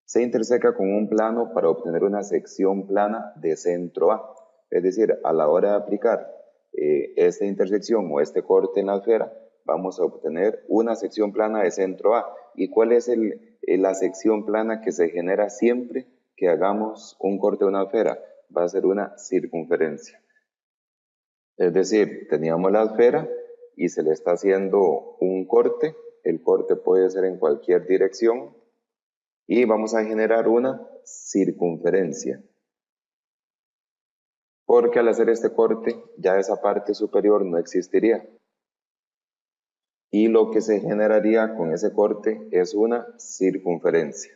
Se interseca con un plano para obtener una sección plana de centro A. Es decir, a la hora de aplicar esta intersección o este corte en la esfera, vamos a obtener una sección plana de centro A. ¿Y cuál es la sección plana que se genera siempre que hagamos un corte de una esfera? Va a ser una circunferencia. Es decir, teníamos la esfera y se le está haciendo un corte. El corte puede ser en cualquier dirección y vamos a generar una circunferencia. Porque al hacer este corte, ya esa parte superior no existiría. Y lo que se generaría con ese corte es una circunferencia.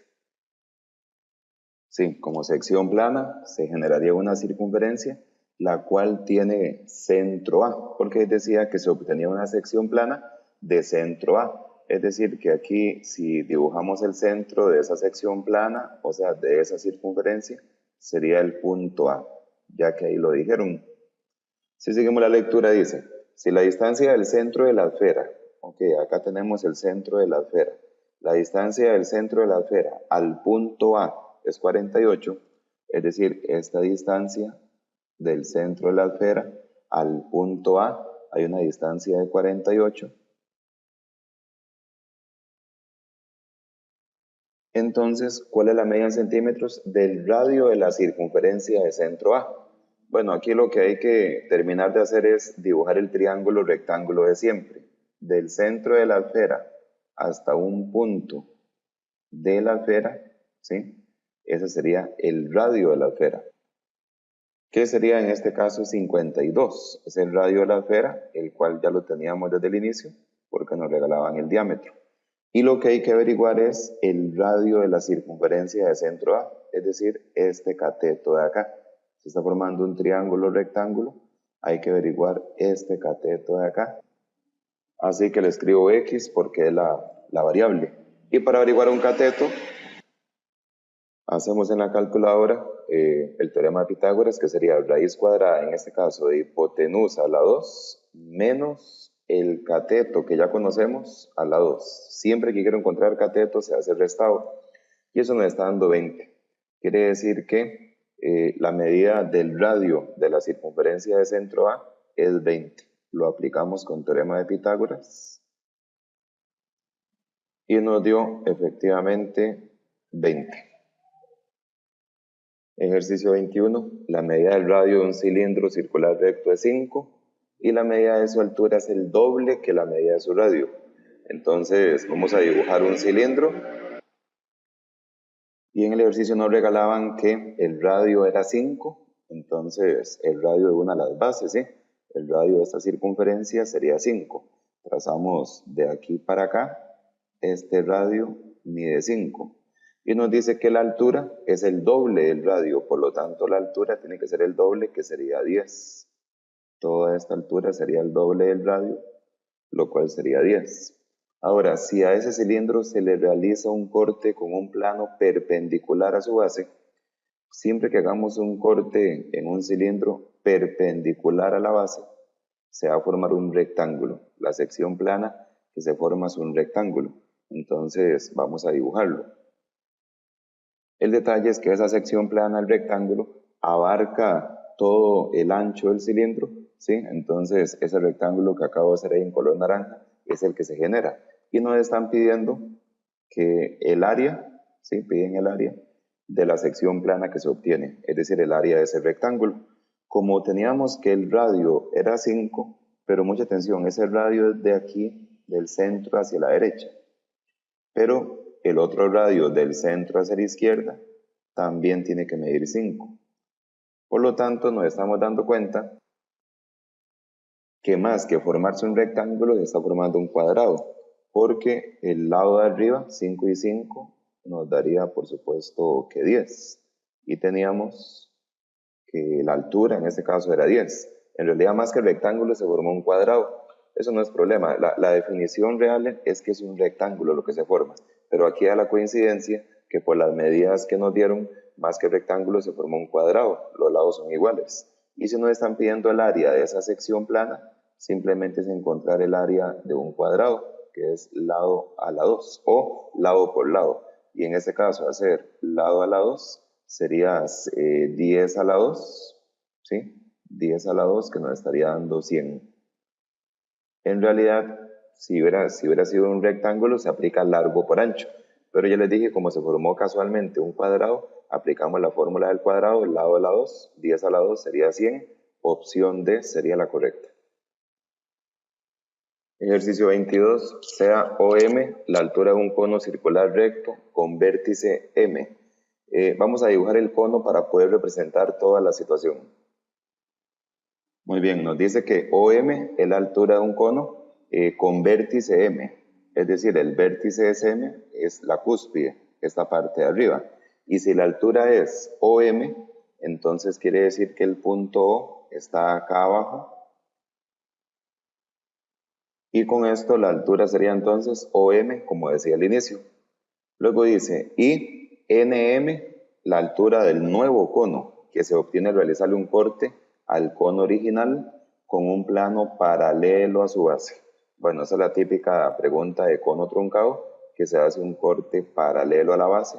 Sí, como sección plana se generaría una circunferencia, la cual tiene centro A, porque decía que se obtenía una sección plana de centro A. Es decir, que aquí si dibujamos el centro de esa sección plana, o sea, de esa circunferencia, sería el punto A, ya que ahí lo dijeron. Si seguimos la lectura, dice, si la distancia del centro de la esfera, ok, acá tenemos el centro de la esfera, la distancia del centro de la esfera al punto A es 48, es decir, esta distancia del centro de la esfera al punto A hay una distancia de 48. Entonces, ¿cuál es la medida en centímetros del radio de la circunferencia de centro A? Bueno, aquí lo que hay que terminar de hacer es dibujar el triángulo rectángulo de siempre. Del centro de la esfera hasta un punto de la esfera, ¿sí? Ese sería el radio de la esfera. ¿Qué sería en este caso 52? Es el radio de la esfera, el cual ya lo teníamos desde el inicio, porque nos regalaban el diámetro. Y lo que hay que averiguar es el radio de la circunferencia de centro A, es decir, este cateto de acá. Se está formando un triángulo rectángulo, hay que averiguar este cateto de acá. Así que le escribo X porque es la variable. Y para averiguar un cateto, hacemos en la calculadora el teorema de Pitágoras, que sería raíz cuadrada, en este caso, de hipotenusa a la 2, menos el cateto que ya conocemos a la 2. Siempre que quiero encontrar cateto se hace el restado. Y eso nos está dando 20. Quiere decir que la medida del radio de la circunferencia de centro A es 20. Lo aplicamos con teorema de Pitágoras. Y nos dio efectivamente 20. Ejercicio 21. La medida del radio de un cilindro circular recto es 5 y la medida de su altura es el doble que la medida de su radio. Entonces vamos a dibujar un cilindro y en el ejercicio nos regalaban que el radio era 5, entonces el radio de una de las bases, ¿sí? El radio de esta circunferencia sería 5. Trazamos de aquí para acá, este radio mide 5. Y nos dice que la altura es el doble del radio, por lo tanto la altura tiene que ser el doble, que sería 10. Toda esta altura sería el doble del radio, lo cual sería 10. Ahora, si a ese cilindro se le realiza un corte con un plano perpendicular a su base, siempre que hagamos un corte en un cilindro perpendicular a la base, se va a formar un rectángulo. La sección plana que se forma es un rectángulo. Entonces vamos a dibujarlo. El detalle es que esa sección plana del rectángulo abarca todo el ancho del cilindro, ¿sí? Entonces ese rectángulo que acabo de hacer ahí en color naranja es el que se genera. Y nos están pidiendo que el área, ¿sí? Piden el área de la sección plana que se obtiene, es decir, el área de ese rectángulo. Como teníamos que el radio era 5, pero mucha atención, ese radio es de aquí, del centro hacia la derecha. Pero el otro radio del centro hacia la izquierda también tiene que medir 5. Por lo tanto, nos estamos dando cuenta que más que formarse un rectángulo, se está formando un cuadrado, porque el lado de arriba, 5 y 5, nos daría, por supuesto, que 10. Y teníamos que la altura, en este caso, era 10. En realidad, más que el rectángulo, se formó un cuadrado. Eso no es problema. La definición real es que es un rectángulo lo que se forma. Pero aquí da la coincidencia que por las medidas que nos dieron, más que el rectángulo, se formó un cuadrado. Los lados son iguales. Y si nos están pidiendo el área de esa sección plana, simplemente es encontrar el área de un cuadrado, que es lado a la 2, o lado por lado. Y en este caso, hacer lado a la 2 sería 10 a la 2, ¿sí? 10 a la 2 que nos estaría dando 100. En realidad, si hubiera sido un rectángulo, se aplica largo por ancho. Pero ya les dije, como se formó casualmente un cuadrado, aplicamos la fórmula del cuadrado, el lado de la 2, 10 a la 2 sería 100, opción D sería la correcta. Ejercicio 22, sea OM la altura de un cono circular recto con vértice M. Vamos a dibujar el cono para poder representar toda la situación. Muy bien, nos dice que OM es la altura de un cono con vértice M. Es decir, el vértice es M, es la cúspide, esta parte de arriba. Y si la altura es OM, entonces quiere decir que el punto O está acá abajo Y con esto la altura sería entonces OM, como decía al inicio. Luego dice, y NM, la altura del nuevo cono, que se obtiene al realizarle un corte al cono original con un plano paralelo a su base. Bueno, esa es la típica pregunta de cono truncado, que se hace un corte paralelo a la base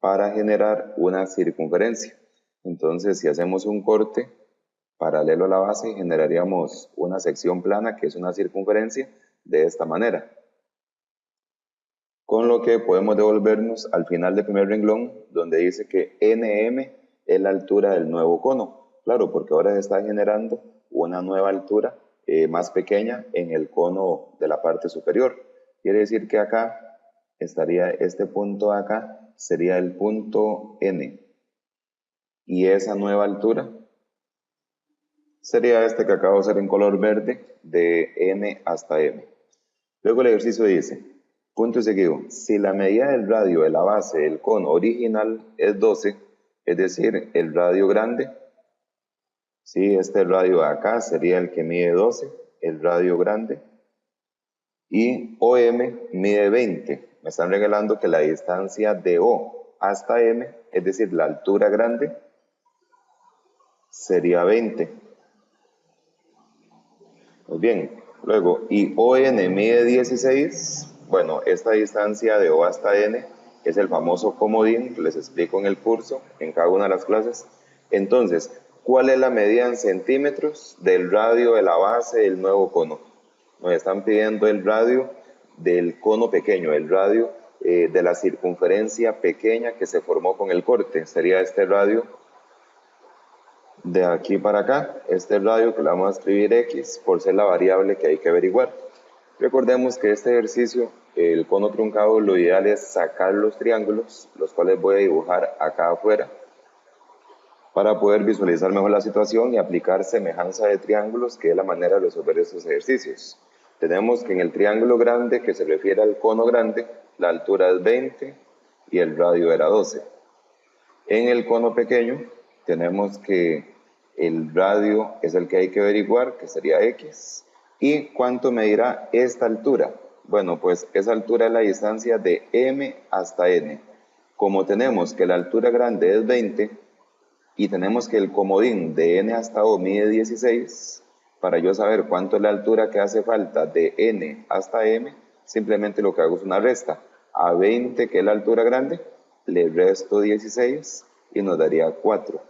para generar una circunferencia. Entonces, si hacemos un corte paralelo a la base, generaríamos una sección plana, que es una circunferencia, de esta manera. Con lo que podemos devolvernos al final del primer renglón, donde dice que NM es la altura del nuevo cono. Claro, porque ahora se está generando una nueva altura más pequeña en el cono de la parte superior. Quiere decir que acá estaría este punto de acá, sería el punto N. Y esa nueva altura sería este que acabo de hacer en color verde, de N hasta M. Luego el ejercicio dice, punto y seguido, si la medida del radio de la base del cono original es 12, es decir, el radio grande, ¿sí? Este radio de acá sería el que mide 12, el radio grande, y OM mide 20. Me están regalando que la distancia de O hasta M, es decir, la altura grande, sería 20. Muy bien, luego, y ON mide 16, bueno, esta distancia de O hasta N es el famoso comodín que les explico en el curso, en cada una de las clases. Entonces, ¿cuál es la medida en centímetros del radio de la base del nuevo cono? Nos están pidiendo el radio del cono pequeño, el radio de la circunferencia pequeña que se formó con el corte. Sería este radio de aquí para acá, este radio que le vamos a escribir X por ser la variable que hay que averiguar. Recordemos que este ejercicio, el cono truncado, lo ideal es sacar los triángulos, los cuales voy a dibujar acá afuera, para poder visualizar mejor la situación y aplicar semejanza de triángulos, que es la manera de resolver estos ejercicios. Tenemos que en el triángulo grande, que se refiere al cono grande, la altura es 20 y el radio era 12. En el cono pequeño tenemos que el radio es el que hay que averiguar, que sería X. ¿Y cuánto medirá esta altura? Bueno, pues esa altura es la distancia de M hasta N. Como tenemos que la altura grande es 20 y tenemos que el comodín de N hasta O mide 16, para yo saber cuánto es la altura que hace falta de N hasta M, simplemente lo que hago es una resta. A 20, que es la altura grande, le resto 16 y nos daría 4,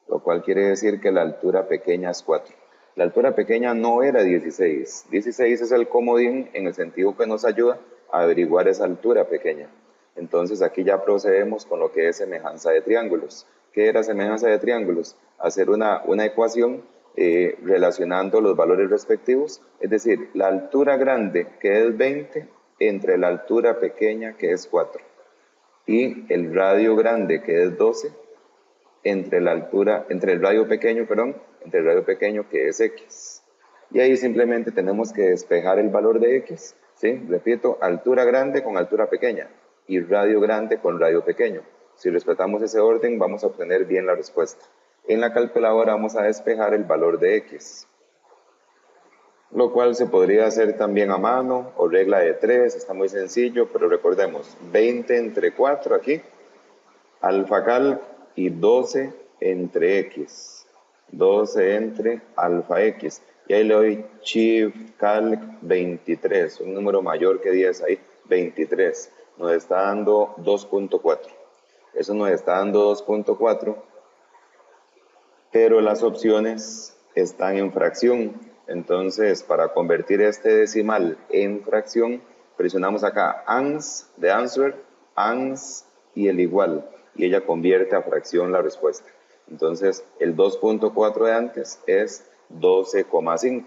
lo cual quiere decir que la altura pequeña es 4. La altura pequeña no era 16. 16 es el comodín en el sentido que nos ayuda a averiguar esa altura pequeña. Entonces aquí ya procedemos con lo que es semejanza de triángulos. ¿Qué era semejanza de triángulos? Hacer una ecuación relacionando los valores respectivos, es decir, la altura grande, que es 20, entre la altura pequeña, que es 4, y el radio grande, que es 12, entre el radio pequeño, que es X. Y ahí simplemente tenemos que despejar el valor de X, ¿sí? Repito, altura grande con altura pequeña y radio grande con radio pequeño. Si respetamos ese orden, vamos a obtener bien la respuesta. En la calculadora vamos a despejar el valor de X, lo cual se podría hacer también a mano o regla de 3, está muy sencillo, pero recordemos, 20 entre 4 aquí, alfa calc, y 12 entre X, 12 entre alfa X, y ahí le doy shift calc 23, un número mayor que 10 ahí, 23, nos está dando 2.4, eso nos está dando 2.4, pero las opciones están en fracción. Entonces, para convertir este decimal en fracción, presionamos acá ans de answer, ans y el igual, y ella convierte a fracción la respuesta. Entonces, el 2.4 de antes es 12,5.